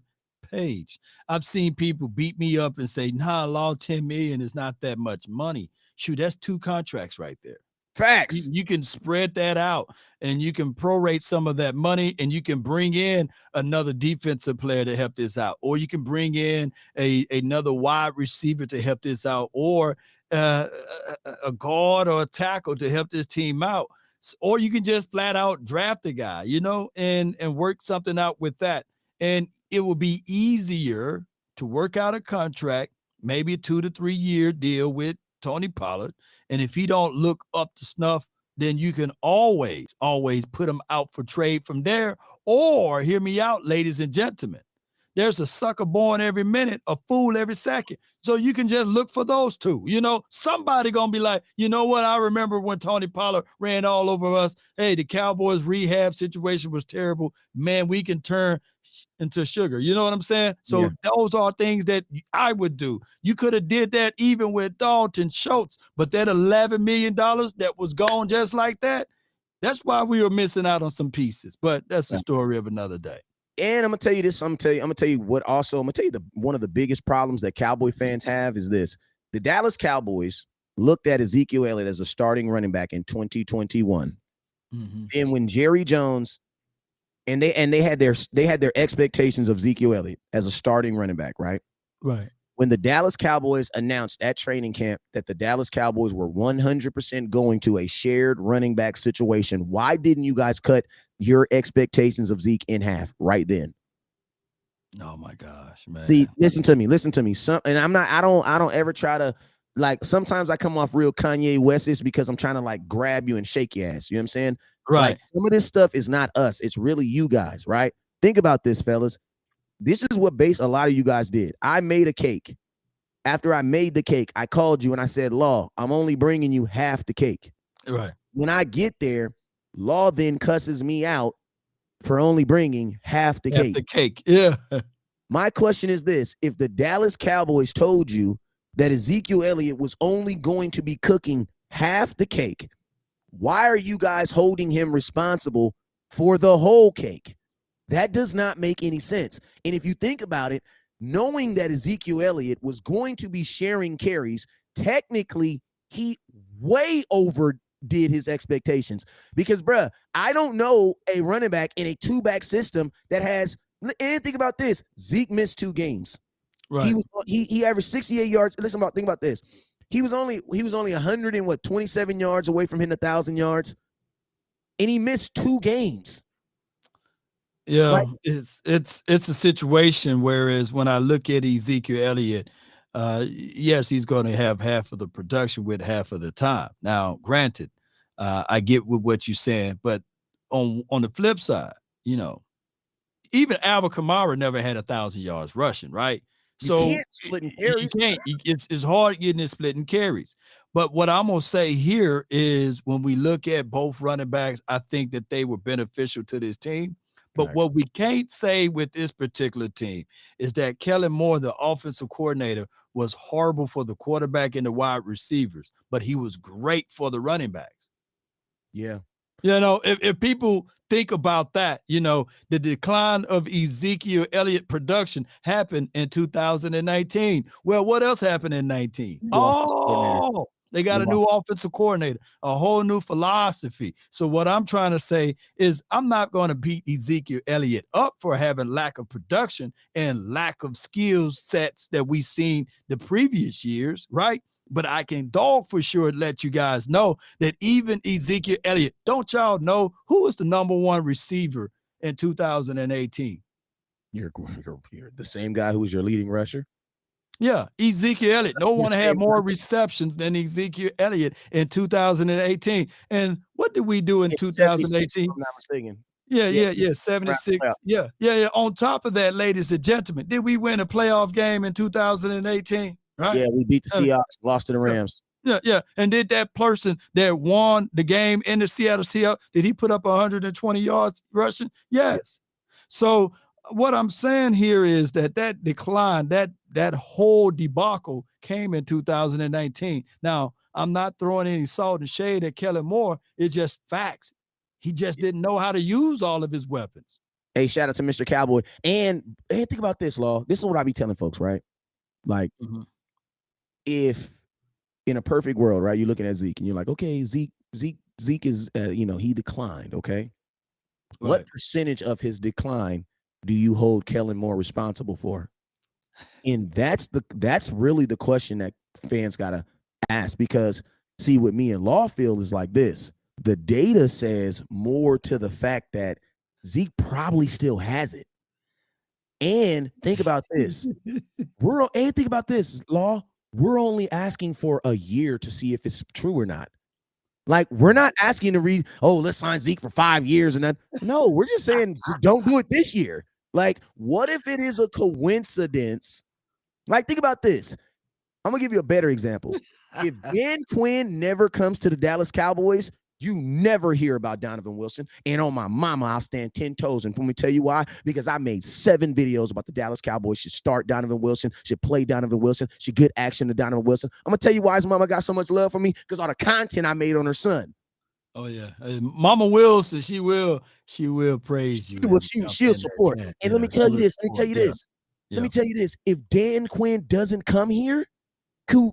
page. I've seen people beat me up and say, nah, Law, 10 million is not that much money. Shoot, that's 2 contracts right there. Facts. You can spread that out, and you can prorate some of that money, and you can bring in another defensive player to help this out, or you can bring in another wide receiver to help this out, or a guard or a tackle to help this team out, or you can just flat out draft a guy, and work something out with that. And it will be easier to work out a contract, maybe a 2 to 3 year deal with Tony Pollard. And if he don't look up to snuff, then you can always put him out for trade from there. Or hear me out, ladies and gentlemen, there's a sucker born every minute, a fool every second. So you can just look for those 2. Somebody gonna be like, you know what? I remember when Tony Pollard ran all over us. Hey, the Cowboys rehab situation was terrible. Man, we can turn into sugar. You know what I'm saying? So those are things that I would do. You could have did that even with Dalton Schultz, but that $11 million that was gone just like that, that's why we were missing out on some pieces. But that's the story of another day. And I'm gonna tell you this. I'm gonna tell you what. Also, I'm gonna tell you one of the biggest problems that Cowboy fans have is this: the Dallas Cowboys looked at Ezekiel Elliott as a starting running back in 2021. And when Jerry Jones And they had their expectations of Ezekiel Elliott as a starting running back, right? Right. When the Dallas Cowboys announced at training camp that the Dallas Cowboys were 100% going to a shared running back situation, why didn't you guys cut your expectations of Zeke in half right then? Oh my gosh, man. See, listen to me. And I don't ever try to, like, sometimes I come off real Kanye West-ish because I'm trying to like grab you and shake your ass. You know what I'm saying? Like, Right. some of this stuff is not us. It's really you guys, right? Think about this, fellas. This is what a lot of you guys did. I made a cake. After I made the cake, I called you and I said, Law, I'm only bringing you half the cake. Right. When I get there, Law then cusses me out for only bringing half the cake. The cake. Yeah. My question is this: if the Dallas Cowboys told you that Ezekiel Elliott was only going to be cooking half the cake, why are you guys holding him responsible for the whole cake? That does not make any sense. And if you think about it, knowing that Ezekiel Elliott was going to be sharing carries, technically he way overdid his expectations. Because, bruh, I don't know a running back in a two-back system that has. And think about this: Zeke missed 2 games. Right. He averaged 68 yards. Think about this. He was only 127 yards away from hitting 1,000 yards, and he missed 2 games. Yeah, like, it's a situation. Whereas when I look at Ezekiel Elliott, yes, he's going to have half of the production with half of the time. Now, granted, I get with what you're saying, but on the flip side, even Alvin Kamara never had 1,000 yards rushing, right? So you can't split in carries. You can't. It's hard getting it split in carries. But what I'm gonna say here is when we look at both running backs, I think that they were beneficial to this team. But Nice. what we can't say with this particular team is that Kellen Moore, the offensive coordinator, was horrible for the quarterback and the wide receivers, but he was great for the running backs. Yeah. If people think about that, the decline of Ezekiel Elliott production happened in 2019. Well, what else happened in 19? They got a new offensive coordinator, a whole new philosophy. So what I'm trying to say is I'm not going to beat Ezekiel Elliott up for having lack of production and lack of skill sets that we've seen the previous years, right? But I can dog for sure let you guys know that even Ezekiel Elliott, don't y'all know who was the number 1 receiver in 2018? You're the same guy who was your leading rusher? Yeah, Ezekiel Elliott. No one had more receptions than Ezekiel Elliott in 2018. And what did we do in 2018? If I'm not mistaken. Yeah, 76. Yeah. On top of that, ladies and gentlemen, did we win a playoff game in 2018? Right? Yeah, we beat the Seahawks, lost to the Rams. Yeah. And did that person that won the game in the Seattle Seahawks, did he put up 120 yards rushing? Yes. So what I'm saying here is that decline, that whole debacle came in 2019. Now, I'm not throwing any salt and shade at Kellen Moore. It's just facts. He just didn't know how to use all of his weapons. Hey, shout out to Mr. Cowboy. And think about this, Law. This is what I be telling folks, right? Like, if in a perfect world, right, you're looking at Zeke and you're like, okay, Zeke is, he declined, okay? Right. What percentage of his decline do you hold Kellen Moore responsible for? And that's really the question that fans gotta ask, because see, what me and Law feel is like this: the data says more to the fact that Zeke probably still has it. And think about this: think about this, Law. We're only asking for a year to see if it's true or not. Like, we're not asking to read, let's sign Zeke for 5 years and that. No, we're just saying don't do it this year. Like, what if it is a coincidence? Like, think about this. I'm gonna give you a better example. If Dan Quinn never comes to the Dallas Cowboys, you never hear about Donovan Wilson. And on my mama, I'll stand 10 toes. And let me tell you why. Because I made 7 videos about the Dallas Cowboys should start Donovan Wilson, should play Donovan Wilson, should get action to Donovan Wilson. I'm going to tell you why his mama got so much love for me, because all the content I made on her son. Oh, yeah. Mama Wilson, she will praise you. She'll support. And let me tell you this. Let me tell you this. If Dan Quinn doesn't come here,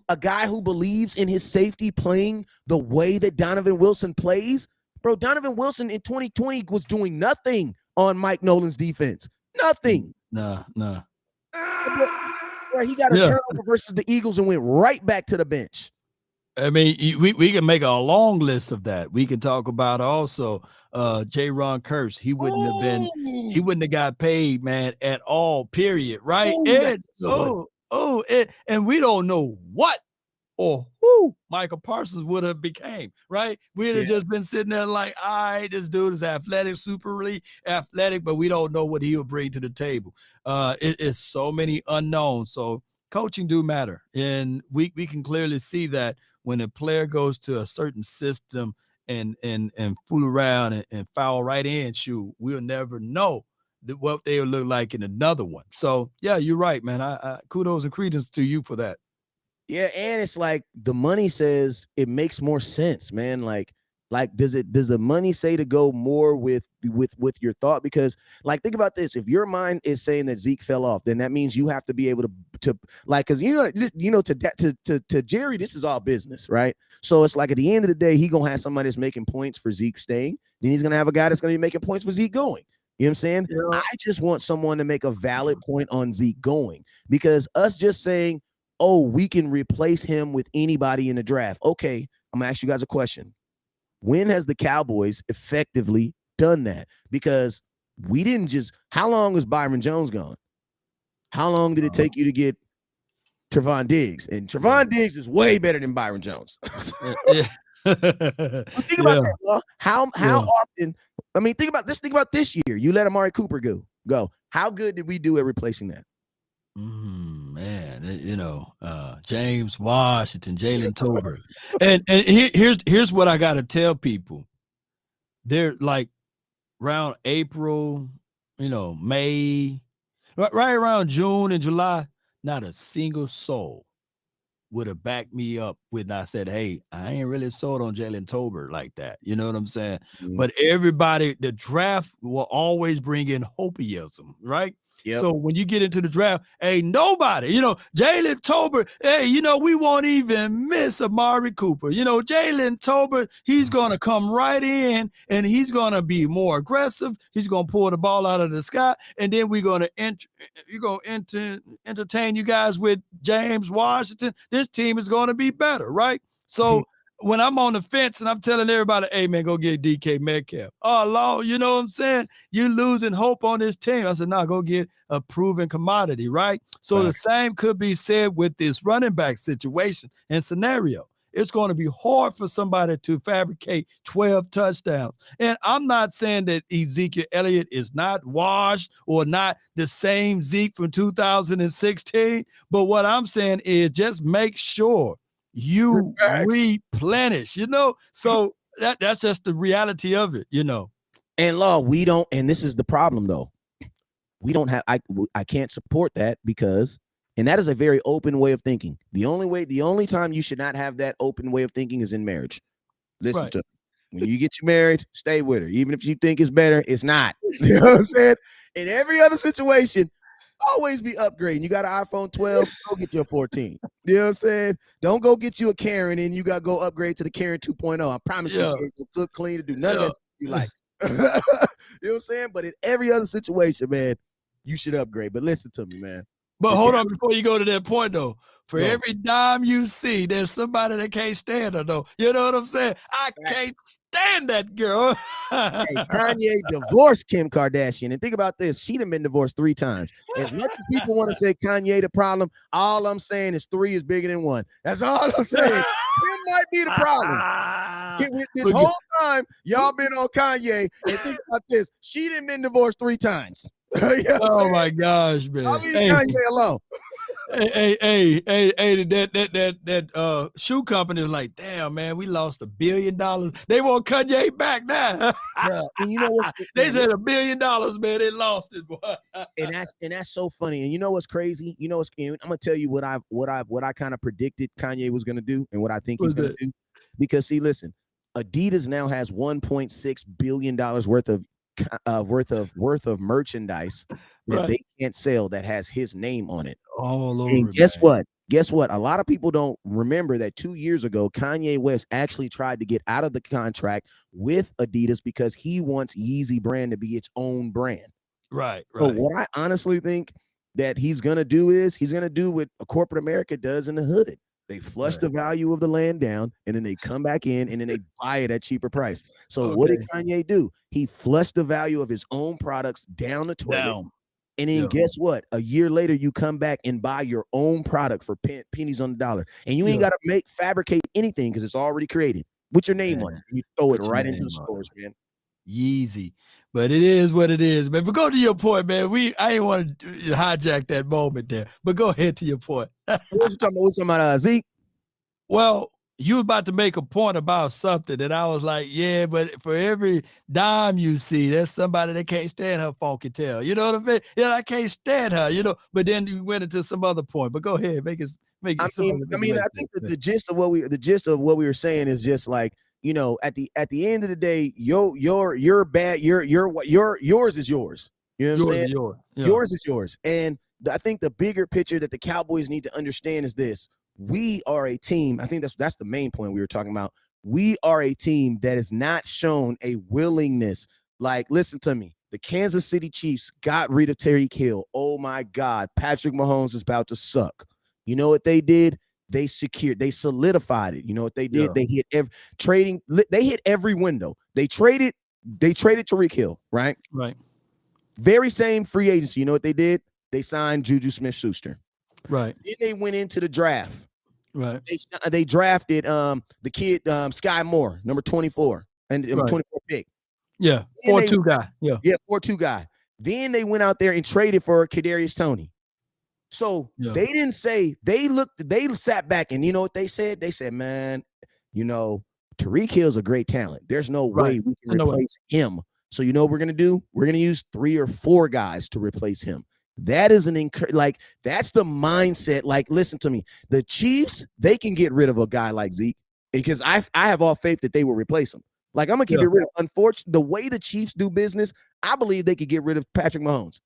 a guy who believes in his safety playing the way that Donovan Wilson plays, bro, Donovan Wilson in 2020 was doing nothing on Mike Nolan's defense? Nothing. Nah. Where he got a turnover versus the Eagles and went right back to the bench. I mean, we can make a long list of that. We can talk about also J-Ron Curse. He wouldn't have got paid, man, at all, period. Right? And we don't know what or who Michael Parsons would have became, right? We'd have just been sitting there like, all right, this dude is athletic, super really athletic, but we don't know what he'll bring to the table. It's so many unknowns. So coaching do matter. And we can clearly see that when a player goes to a certain system and fool around and foul right in, we'll never know what they will look like in another one. So yeah, you're right, man. I kudos and credence to you for that. Yeah, and it's like the money says it makes more sense, man. Like does the money say to go more with your thought? Because like think about this: if your mind is saying that Zeke fell off, then that means you have to be able to like, because to Jerry, this is all business, right? So it's like at the end of the day, he gonna have somebody that's making points for Zeke staying. Then he's gonna have a guy that's gonna be making points for Zeke going. You know what I'm saying? Yeah. I just want someone to make a valid point on Zeke going, because us just saying, oh, we can replace him with anybody in the draft. Okay, I'm gonna ask you guys a question. When has the Cowboys effectively done that? Because we didn't just, how long was Byron Jones gone? How long did it take you to get Trevon Diggs? And Trevon Diggs is way better than Byron Jones. Think about that, Law. How often, I mean, think about this year. You let Amari Cooper go. How good did we do at replacing that? Man, James Washington, Jalen Tolbert. and here's what I got to tell people. They're like around April, May, right around June and July, not a single soul would have backed me up when I said, hey, I ain't really sold on Jalen Tolbert like that. You know what I'm saying? Mm-hmm. But everybody, the draft will always bring in hopeism, right? Yep. So when you get into the draft, hey, nobody, Jalen Tolbert, hey, we won't even miss Amari Cooper. Jalen Tolbert, he's going to come right in and he's going to be more aggressive. He's going to pull the ball out of the sky. And then we're going to entertain you guys with James Washington. This team is going to be better, right? So when I'm on the fence and I'm telling everybody, hey, man, go get DK Metcalf. Oh, Lord, you know what I'm saying? You're losing hope on this team. I said, no, go get a proven commodity, right? So the same could be said with this running back situation and scenario. It's going to be hard for somebody to fabricate 12 touchdowns. And I'm not saying that Ezekiel Elliott is not washed or not the same Zeke from 2016. But what I'm saying is just make sure you replenish, so that's just the reality of it, And Law, we don't, and this is the problem though. We don't have, I can't support that because, and that is a very open way of thinking. The only time you should not have that open way of thinking is in marriage. Listen to me. When you get you married, stay with her. Even if you think it's better, it's not. You know what I'm saying? In every other situation, always be upgrading. You got an iPhone 12, go get you a 14. You know what I'm saying? Don't go get you a Karen and you got to go upgrade to the Karen 2.0. I promise you, she ain't gonna cook, clean, to do none of that stuff you like. You know what I'm saying? But in every other situation, man, you should upgrade. But listen to me, man. But hold on, before you go to that point, though, for every dime you see, there's somebody that can't stand her, though. You know what I'm saying? I can't stand that girl. Hey, Kanye divorced Kim Kardashian. And think about this. She done been divorced 3 times. As much as people want to say Kanye the problem, all I'm saying is 3 is bigger than 1. That's all I'm saying. Kim might be the problem. This whole time, y'all been on Kanye. And think about this. She done been divorced 3 times. You know oh my gosh, man! I'll leave Kanye alone. Hey, that shoe company is like, damn, man, we lost $1 billion. They want Kanye back now. Yeah, and you know what? They said $1 billion, man. They lost it, boy. and that's so funny. And you know what's crazy? I'm gonna tell you what I kind of predicted Kanye was gonna do, and what I think he's gonna do. Because see, listen, Adidas now has $1.6 billion worth of merchandise that Right. they can't sell that has his name on it. All And over, guess man. what? Guess what? A lot of people don't remember that 2 years ago, Kanye West actually tried to get out of the contract with Adidas because he wants Yeezy brand to be its own brand. Right, So right. what I honestly think that he's gonna do is he's gonna do what a corporate America does in the hood. They flush Right. the value of the land down, and then they come back in, and then they buy it at cheaper price. So what did Okay. Kanye do? He flushed the value of his own products down the toilet. Down. And then Yeah. guess what? A year later, you come back and buy your own product for pennies on the dollar, and you ain't Yeah. got to fabricate anything because it's already created with your name on it. Man, And you throw it put your right into the name on stores, man. it. Yeezy. But it is what it is, man. But go to your point, man. I ain't want to hijack that moment there. But go ahead to your point. What was you talking about? What was you talking about, Zeke? Well, you was about to make a point about something that I was like, yeah, but for every dime you see, there's somebody that can't stand her funky tail. You know what I mean? Yeah, I can't stand her, you know. But then you went into some other point. But go ahead, make it I some mean, of it I make it mean, make I sense. think that the gist of what we were saying is just like, you know, at the end of the day, your bad, yours is yours. You know what I'm Yours saying? is yours. Yeah. Yours is yours. And I think the bigger picture that the Cowboys need to understand is this: we are a team. I think that's the main point we were talking about. We are a team that has not shown a willingness. Like, listen to me. The Kansas City Chiefs got rid of Tyreek Hill. Oh my God, Patrick Mahomes is about to suck. You know what they did? They solidified it. You know what they did? Yeah. They hit they hit every window. They traded Tyreek Hill, right? Right. Very same free agency. You know what they did? They signed Juju Smith-Schuster. Right. Then they went into the draft. Right. They drafted the kid Sky Moore, number 24, and Right. 24 pick. Yeah. Then 4-2 guy. Yeah. Yeah, 4-2 guy. Then they went out there and traded for Kadarius Toney. So Yeah. they didn't say they sat back and you know what they said? They said, man, you know, Tyreek Hill's a great talent. There's no Right. way we can I know it. replace him. So you know what we're gonna do? We're gonna use 3 or 4 guys to replace him. That is that's the mindset. Like, listen to me. The Chiefs, they can get rid of a guy like Zeke because I have all faith that they will replace him. Like, I'm gonna keep Yeah. it real. Unfortunately, the way the Chiefs do business, I believe they could get rid of Patrick Mahomes.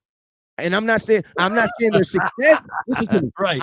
And I'm not saying their success. Listen to me. Right.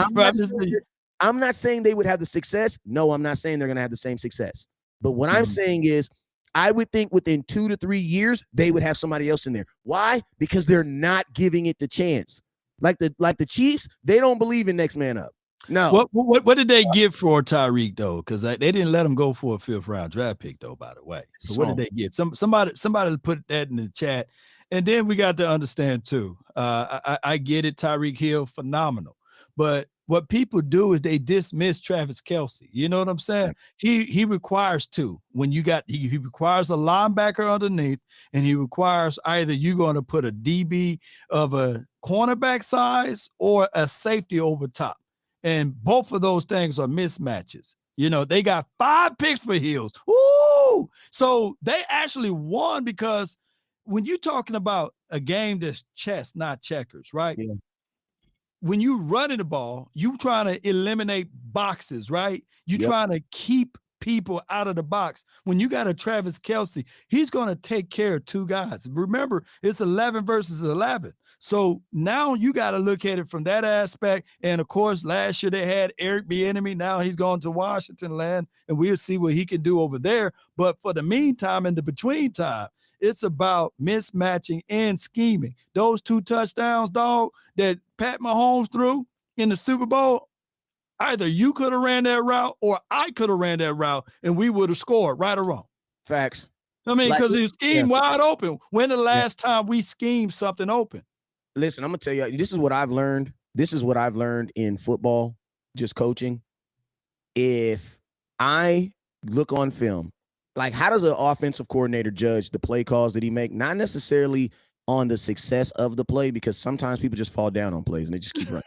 I'm not saying they would have the success. No, I'm not saying they're going to have the same success. But what I'm saying is, I would think within 2 to 3 years they would have somebody else in there. Why? Because they're not giving it the chance. Like the Chiefs, they don't believe in next man up. No. What did they give for Tyreek though? Because they didn't let him go for a 5th round draft pick though. By the way, so what did they get? Somebody put that in the chat. And then we got to understand too. I get it. Tyreek Hill, phenomenal. But what people do is they dismiss Travis Kelce. You know what I'm saying? He requires 2. When you got he requires a linebacker underneath, and he requires either you're going to put a DB of a cornerback size or a safety over top. And both of those things are mismatches. You know, they got 5 picks for Hills. Ooh! So they actually won because when you're talking about a game that's chess, not checkers, right? Yeah. When you running the ball, you trying to eliminate boxes, right? You trying to keep people out of the box. When you got a Travis Kelce, he's going to take care of 2 guys. Remember, it's 11 versus 11. So now you got to look at it from that aspect. And of course, last year they had Eric Bieniemy. Now he's going to Washington land, and we'll see what he can do over there. But for the meantime, in the between time, it's about mismatching and scheming. Those 2 touchdowns, dog, that Pat Mahomes threw in the Super Bowl, either you could have ran that route or I could have ran that route, and we would have scored, right or wrong. Facts. I mean, because he schemed wide open. When the last time we schemed something open? Listen, I'm gonna tell you, this is what I've learned. This is what I've learned in football, just coaching. If I look on film, like, how does an offensive coordinator judge the play calls that he make? Not necessarily on the success of the play, because sometimes people just fall down on plays and they just keep running.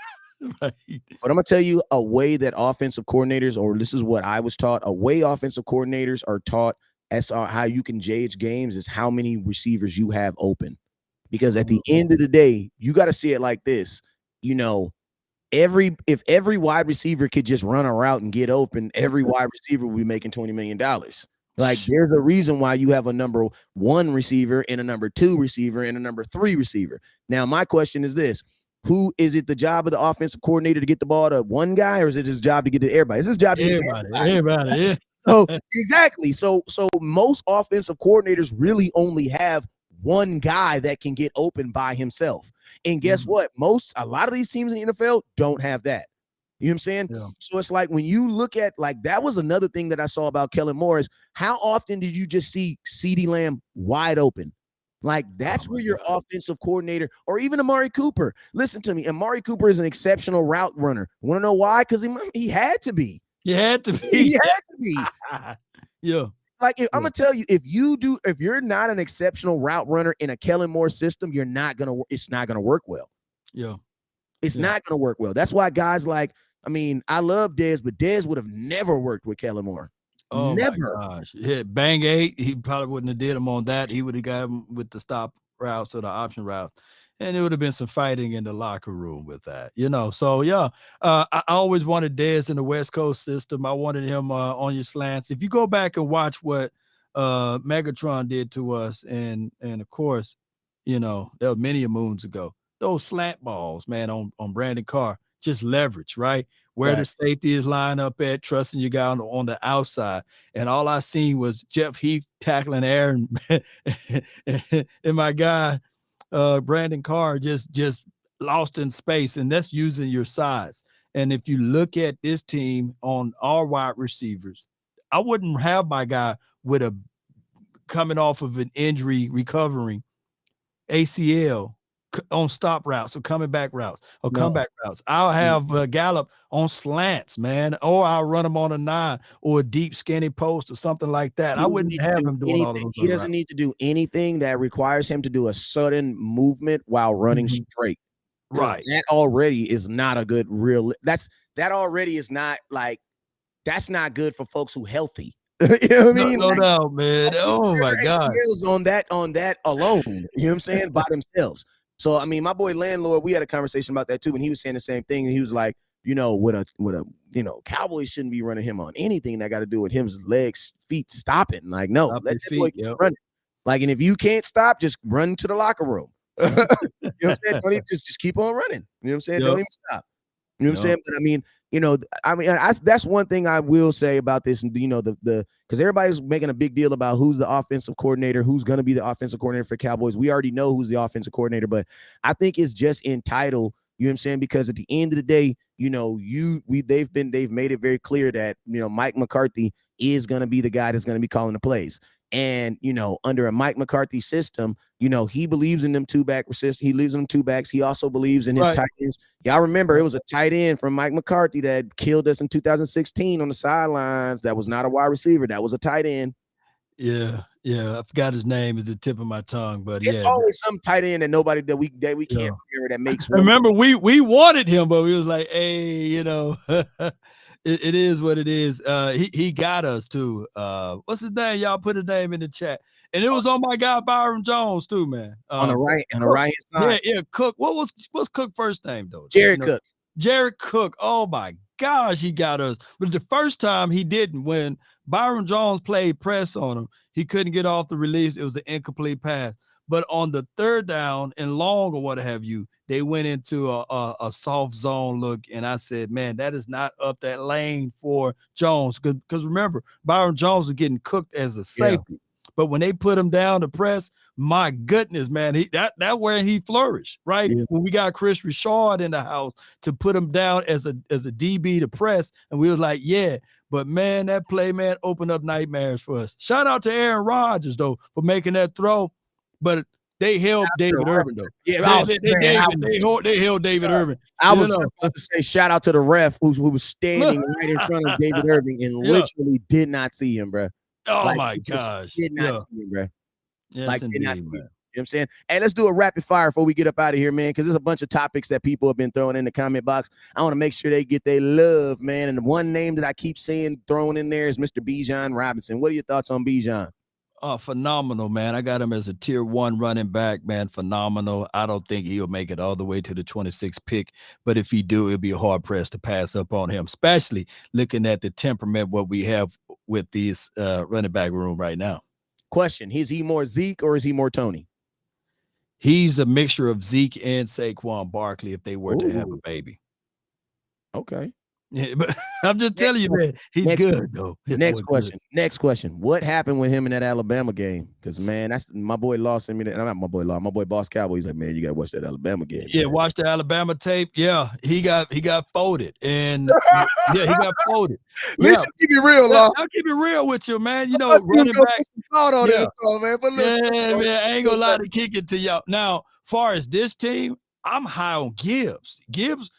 Right. But I'm gonna tell you a way that offensive coordinators, or this is what I was taught, a way offensive coordinators are taught as how you can gauge games is how many receivers you have open. Because at the end of the day, you got to see it like this. You know, if every wide receiver could just run a route and get open, every wide receiver would be making $20 million. Like there's a reason why you have a number 1 receiver and a number 2 receiver and a number 3 receiver. Now, my question is this. Who is it the job of the offensive coordinator to get the ball to one guy, or is it his job to get to everybody? It's his job to get to everybody. Yeah. So exactly. So most offensive coordinators really only have one guy that can get open by himself. And guess what? A lot of these teams in the NFL don't have that. You know what I'm saying? Yeah. So it's like when you look at, like, that was another thing that I saw about Kellen Moore is how often did you just see CeeDee Lamb wide open? Like, that's where your offensive coordinator, or even Amari Cooper. Listen to me. Amari Cooper is an exceptional route runner. Want to know why? Because he had to be. He had to be. He had to be. Yeah. Like, I'm gonna tell you, if you're not an exceptional route runner in a Kellen Moore system, it's not gonna work well. Yeah. It's not gonna work well. That's why guys like, I mean, I love Dez, but Dez would have never worked with Kellen Moore. Oh never. my gosh. Yeah, Bang 8, he probably wouldn't have did him on that. He would have got him with the stop routes or the option routes. And it would have been some fighting in the locker room with that, So yeah, I always wanted Dez in the West Coast system. I wanted him on your slants. If you go back and watch what Megatron did to us, and of course, that was many a moons ago. Those slant balls, man, on Brandon Carr, just leverage, right? Where the safety is lined up at, trusting you guy on the outside. And all I seen was Jeff Heath tackling Aaron and my guy, Brandon Carr, just lost in space. And that's using your size. And if you look at this team on our wide receivers, I wouldn't have my guy with a coming off of an injury, recovering ACL on stop routes or coming back routes or comeback routes. I'll have Gallup on slants, man, or I'll run him on a 9 or a deep skinny post or something like that. I wouldn't have him doing all of those. He doesn't need to do anything that requires him to do a sudden movement while running straight. Right. That already is not a good that already is not like, that's not good for folks who healthy. You know what I mean? No doubt, man. Oh my God. On that alone, you know what I'm saying? By themselves. So I mean, my boy Landlord, we had a conversation about that too, and he was saying the same thing. And he was like, with a Cowboys shouldn't be running him on anything that got to do with his legs, feet stopping. Like, no, let that boy keep running. Like, and if you can't stop, just run to the locker room. You know what I'm saying? Don't even just keep on running. You know what I'm saying? Don't even stop. You know what I'm saying? But I mean, that's one thing I will say about this, because everybody's making a big deal about who's the offensive coordinator, who's going to be the offensive coordinator for the Cowboys. We already know who's the offensive coordinator, but I think it's just entitled, you know what I'm saying? Because at the end of the day, they've made it very clear that, Mike McCarthy is going to be the guy that's going to be calling the plays. And, under a Mike McCarthy system, he believes in them two-back system. He believes in them two backs. He also believes in his tight ends. Y'all remember it was a tight end from Mike McCarthy that killed us in 2016 on the sidelines. That was not a wide receiver. That was a tight end. Yeah. I forgot his name. Is the tip of my tongue, but it's always some tight end that we can't remember that makes. Remember, we wanted him, but we was like, hey, it is what it is. He got us too. What's his name? Y'all put his name in the chat. And it was on my guy Byron Jones too, man. On the right side. Yeah, Cook. What's Cook's first name though? Jared Cook. Jared Cook. Oh my gosh, he got us. But the first time he didn't. When Byron Jones played press on him, he couldn't get off the release. It was an incomplete pass. But on the third down and long or what have you, they went into a soft zone look. And I said, man, that is not up that lane for Jones. Because remember, Byron Jones was getting cooked as a safety. Yeah. But when they put him down to press, my goodness, man, that where he flourished, right? Yeah. When we got Chris Richard in the house to put him down as a DB to press, and we was like, yeah. But man, that play, man, opened up nightmares for us. Shout out to Aaron Rodgers though for making that throw. But they held David Irvin though. Yeah, they held David Irvin. I was just about to say shout out to the ref who was standing right in front of David Irving and literally did not see him, bro. Oh my gosh. Did not see him, bro. Yes, indeed, did not see him. You know what I'm saying? Hey, let's do a rapid fire before we get up out of here, man, because there's a bunch of topics that people have been throwing in the comment box. I want to make sure they get their love, man. And the one name that I keep seeing thrown in there is Mr. Bijan Robinson. What are your thoughts on Bijan? Oh, phenomenal, man. I got him as a tier 1 running back, man. Phenomenal. I don't think he'll make it all the way to the 26th pick, but if he do, it'll be hard pressed to pass up on him, especially looking at the temperament what we have with these running back room right now. Question: is he more Zeke or is he more Tony? He's a mixture of Zeke and Saquon Barkley if they were to have a Ooh, baby. okay. Yeah, but I'm just Next telling you, question. man, he's Next good though. His boy good. Next question. What happened with him in that Alabama game? Because man, that's my boy lost him. Not my boy lost. My boy Boss Cowboy. He's like, man, you gotta watch that Alabama game, Yeah, man. watch the Alabama tape. Yeah, he got folded, and yeah, he got folded. At Yeah, least you keep it real, Law. I'll keep it real with you, man. You I know, thought you was running gonna back. put some thought on it Yeah, or something, man. But listen, man, I ain't gonna lie to kick it to y'all. Now, far as this team, I'm high on Gibbs. Gibbs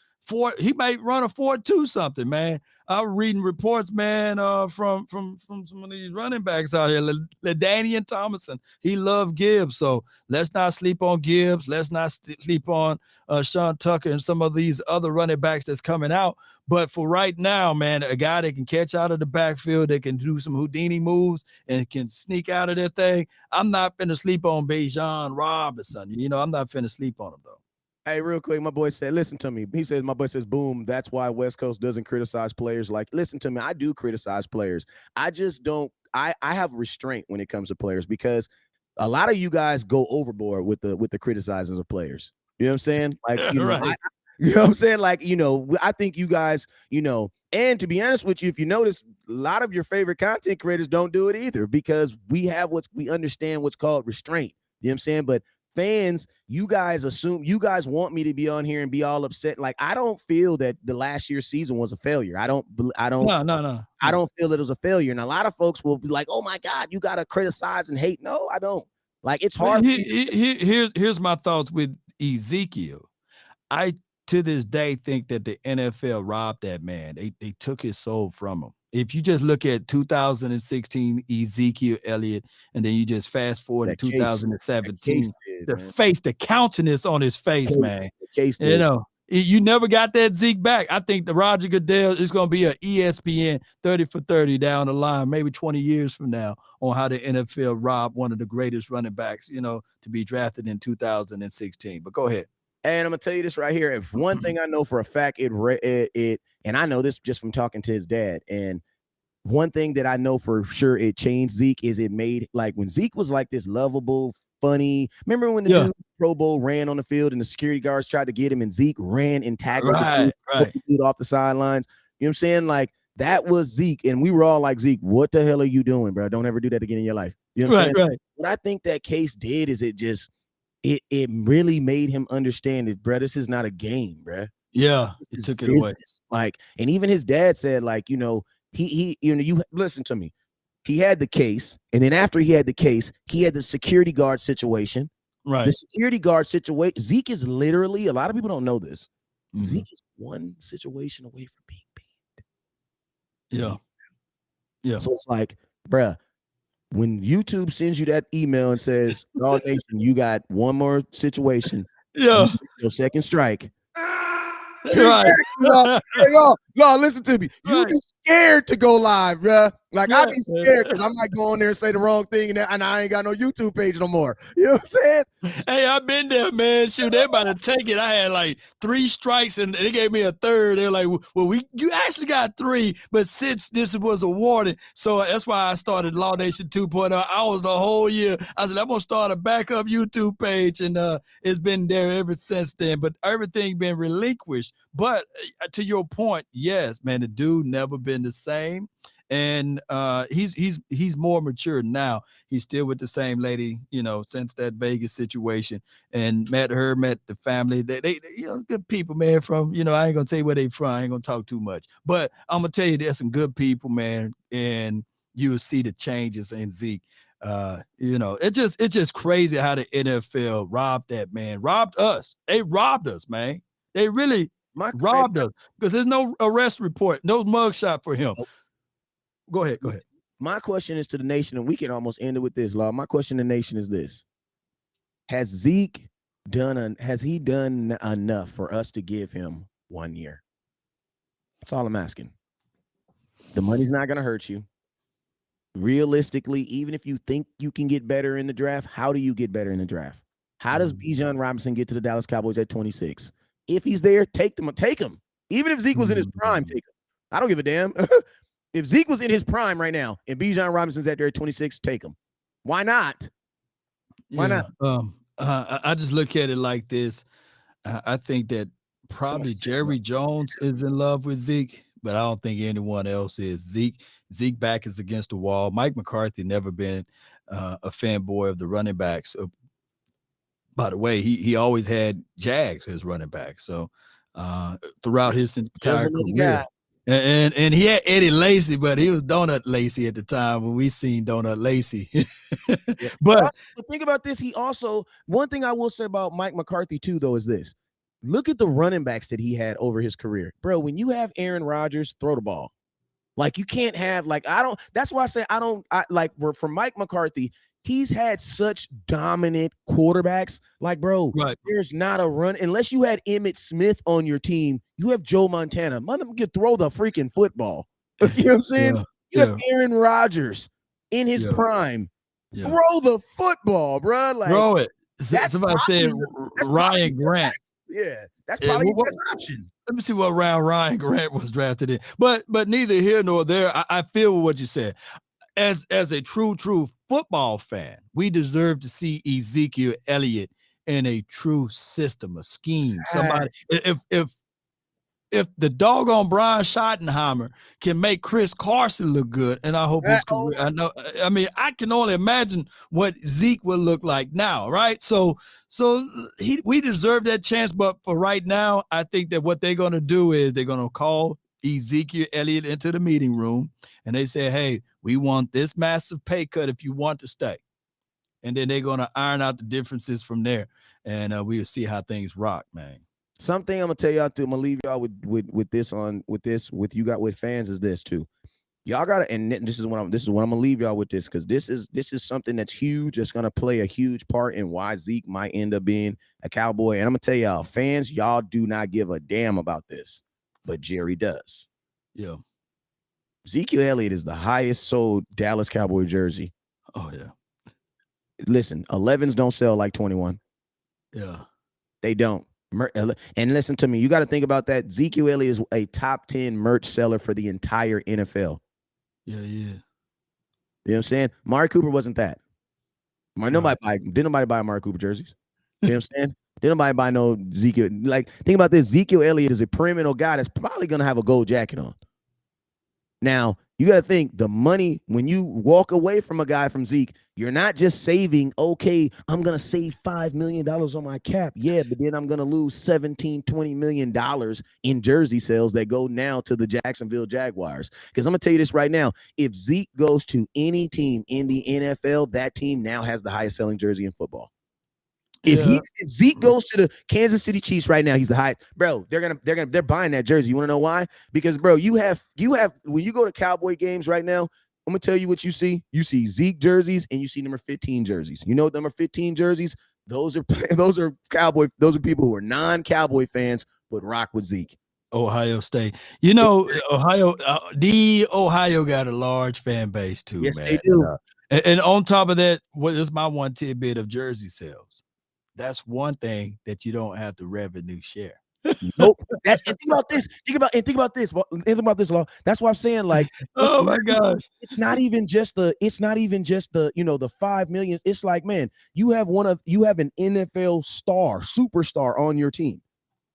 he might run a 4.2 something, man. I was reading reports, man, from some of these running backs out here. LaDainian Tomlinson, he loved Gibbs. So let's not sleep on Gibbs. Let's not sleep on Sean Tucker and some of these other running backs that's coming out. But for right now, man, a guy that can catch out of the backfield, that can do some Houdini moves and can sneak out of that thing. I'm not finna sleep on Bijan Robinson. You know, I'm not finna sleep on him, though. Hey, real quick, my boy said, listen to me. He says, my boy says, boom, that's why West Coast doesn't criticize players. Like, listen to me, I do criticize players. I just don't, I have restraint when it comes to players because a lot of you guys go overboard with the criticizing of players. You know what I'm saying? Like, Right. you know what I'm saying? Like, I think you guys, and to be honest with you, if you notice, a lot of your favorite content creators don't do it either because we understand what's called restraint. You know what I'm saying? But fans, you guys want me to be on here and be all upset. Like, I don't feel that the last year's season was a failure. I don't No. I don't feel that it was a failure. And a lot of folks will be like, oh my God, you gotta criticize and hate. No, I don't. Like, it's hard. Here's my thoughts with Ezekiel. I to this day think that the NFL robbed that man. They took his soul from him. If you just look at 2016 Ezekiel Elliott, and then you just fast forward to 2017, the countenance on his face, man. You never got that Zeke back. I think the Roger Goodell is going to be an ESPN 30 for 30 down the line, maybe 20 years from now, on how the NFL robbed one of the greatest running backs, to be drafted in 2016. But go ahead. And I'm gonna tell you this right here. If one thing I know for a fact, and I know this just from talking to his dad. And one thing that I know for sure it changed Zeke is it made, like, when Zeke was like this lovable, funny. Remember when the dude Pro Bowl ran on the field and the security guards tried to get him, and Zeke ran and tackled the dude off the sidelines. You know what I'm saying? Like, that was Zeke, and we were all like, Zeke, what the hell are you doing, bro? Don't ever do that again in your life. You know what I'm saying? Right. What I think that case did is it really made him understand that, bro, this is not a game, bro. Yeah, it took it away. Like, and even his dad said, like, you listen to me. He had the case, and then after he had the case, he had the security guard situation. Right. The security guard situation. Zeke is literally, a lot of people don't know this. Mm-hmm. Zeke is one situation away from being banned. Yeah. So it's like, bruh, when YouTube sends you that email and says, "All Nation, you got one more situation, your second strike." Right. No, listen to me. You be scared to go live, bruh. Like, I'd be scared because I might go on there and say the wrong thing, and I ain't got no YouTube page no more. You know what I'm saying? Hey, I've been there, man. Shoot, they're about to take it. I had like 3 strikes, and they gave me a third. They're like, well, you actually got 3, but since this was awarded, so that's why I started Law Nation 2.0. I was the whole year. I said, I'm going to start a backup YouTube page, and it's been there ever since then. But everything been relinquished. But to your point, yes, man, the dude never been the same. And he's more mature now. He's still with the same lady, since that Vegas situation, and met the family. They good people, man. From, I ain't gonna tell you where they from. I ain't gonna talk too much, but I'm gonna tell you there's some good people, man, and you'll see the changes in Zeke. It's just crazy how the NFL robbed that man, robbed us. They robbed us, man. They really robbed us because there's no arrest report, no mugshot for him. Go ahead. My question is to the nation, and we can almost end it with this, Law. My question to the nation is this: has Zeke done enough for us to give him 1 year? That's all I'm asking. The money's not going to hurt you. Realistically, even if you think you can get better in the draft, how do you get better in the draft? How does Bijan Robinson get to the Dallas Cowboys at 26? If he's there, take him. Even if Zeke was in his prime, take him. I don't give a damn. If Zeke was in his prime right now and Bijan Robinson's at there at 26, take him. Why not? Why not? I just look at it like this. I think that probably Jerry Jones is in love with Zeke, but I don't think anyone else is. Zeke back is against the wall. Mike McCarthy never been a fanboy of the running backs. By the way, he always had Jags as running back. So throughout his entire career. And he had Eddie Lacy, but he was Donut Lacy at the time when we seen Donut Lacy. Yeah. But think about this. He also, one thing I will say about Mike McCarthy too, though, is this. Look at the running backs that he had over his career. Bro, when you have Aaron Rodgers, throw the ball. Like you can't have, like, that's why I say for Mike McCarthy, he's had such dominant quarterbacks. Like, bro, there's not a run unless you had Emmitt Smith on your team. You have Joe Montana. Mother could throw the freaking football. You know what I'm saying? You have Aaron Rodgers in his prime. Throw the football, bro. Like, throw it. Somebody said Ryan Grant. Yeah, that's probably your best option. Let me see what round Ryan Grant was drafted in. But neither here nor there. I feel what you said. As a true football fan, we deserve to see Ezekiel Elliott in a true system, a scheme. Somebody, if the doggone Brian Schottenheimer can make Chris Carson look good, and I hope his career, I can only imagine what Zeke will look like now, right? So we deserve that chance, but for right now, I think that what they're going to do is they're going to call Ezekiel Elliott into the meeting room, and they say, hey, we want this massive pay cut if you want to stay. And then they're going to iron out the differences from there, and we'll see how things rock, man. Something I'm gonna tell y'all too. I'm gonna leave y'all with with fans is this too. Y'all gotta, and this is what I'm gonna leave y'all with this, because this is something that's huge. It's gonna play a huge part in why Zeke might end up being a Cowboy. And I'm gonna tell y'all, fans, y'all do not give a damn about this, but Jerry does. Yeah. Ezekiel Elliott is the highest sold Dallas Cowboy jersey. Oh yeah. Listen, 11s don't sell like 21. Yeah. They don't. And listen to me, you got to think about that. Ezekiel Elliott is a top 10 merch seller for the entire NFL. Yeah. You know what I'm saying? Amari Cooper wasn't that. Didn't nobody buy Amari Cooper jerseys? You know what I'm saying? Didn't nobody buy no Ezekiel. Like, think about this. Ezekiel Elliott is a perimeter guy that's probably going to have a gold jacket on. Now, you got to think the money, when you walk away from a guy from Zeke, you're not just saving, okay, I'm going to save $5 million on my cap. Yeah, but then I'm going to lose $17-20 million in jersey sales that go now to the Jacksonville Jaguars. Because I'm going to tell you this right now. If Zeke goes to any team in the NFL, that team now has the highest selling jersey in football. If Zeke goes to the Kansas City Chiefs right now, he's the high, bro. They're buying that jersey. You want to know why? Because, bro, you have when you go to Cowboy games right now, I'm gonna tell you what you see. You see Zeke jerseys and you see number 15 jerseys. You know, number 15 jerseys, those are Cowboy. Those are people who are non-Cowboy fans but rock with Zeke. Ohio State. You know, Ohio got a large fan base too, yes, man. They do. And on top of that, what is my one tidbit of jersey sales? That's one thing that you don't have to revenue share. Nope. And think about this. Think about this. Law. That's why I'm saying, like, oh my gosh, it's not even just the the 5 million. It's like, man, you have an NFL superstar on your team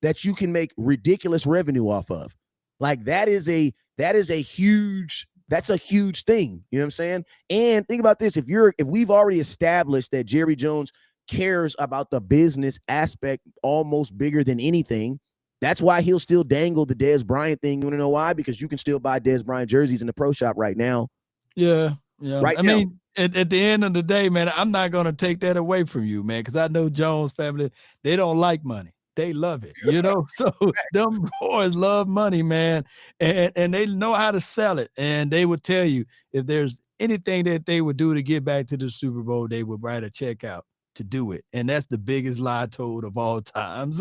that you can make ridiculous revenue off of. Like, that's a huge thing. You know what I'm saying? And think about this. If we've already established that Jerry Jones cares about the business aspect almost bigger than anything, that's why he'll still dangle the Dez Bryant thing. You want to know why? Because you can still buy Dez Bryant jerseys in the pro shop right now. Yeah. Right I now. mean, at the end of the day, man, I'm not going to take that away from you, man, because I know Jones family, they don't like money. They love it, you know? So them boys love money, man, and they know how to sell it. And they would tell you if there's anything that they would do to get back to the Super Bowl, they would write a check out to do it. And that's the biggest lie told of all times.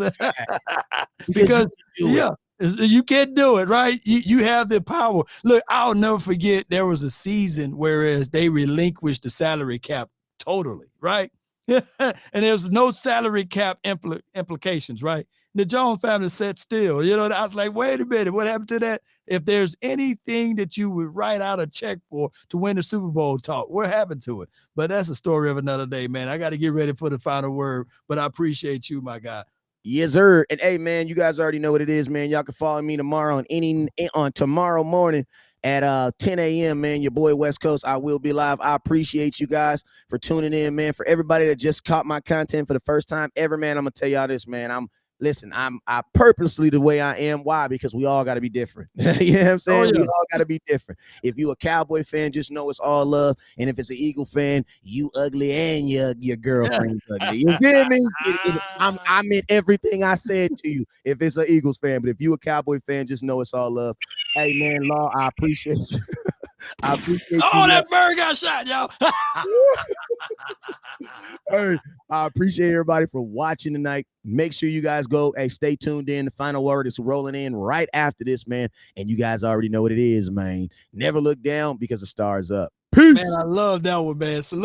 Because you can't do it, right? You have the power. Look, I'll never forget there was a season whereas they relinquished the salary cap totally, right? And there's no salary cap implications, right? The Jones family sat still. You know, I was like, wait a minute, what happened to that? If there's anything that you would write out a check for to win the Super Bowl talk, what happened to it? But that's a story of another day, man. I got to get ready for the final word, but I appreciate you, my guy. Yes, sir. And hey, man, you guys already know what it is, man. Y'all can follow me tomorrow on tomorrow morning at 10 a.m. Man, your boy West Coast. I will be live. I appreciate you guys for tuning in, man. For everybody that just caught my content for the first time ever, man, I'm gonna tell y'all this, man. I purposely the way I am. Why? Because we all got to be different. You know what I'm saying? Oh, yeah. We all got to be different. If you a Cowboy fan, just know it's all love. And if it's an Eagle fan, you ugly and your girlfriend's ugly. You feel me? I meant everything I said to you. If it's an Eagles fan, but if you a Cowboy fan, just know it's all love. Hey man, Law, I appreciate you. I appreciate you. Oh, that bird got shot, y'all. Hey, I appreciate everybody for watching tonight. Make sure you guys go. Hey, stay tuned in. The final word is rolling in right after this, man. And you guys already know what it is, man. Never look down because the star's up. Peace. Man, I love that one, man. Salute.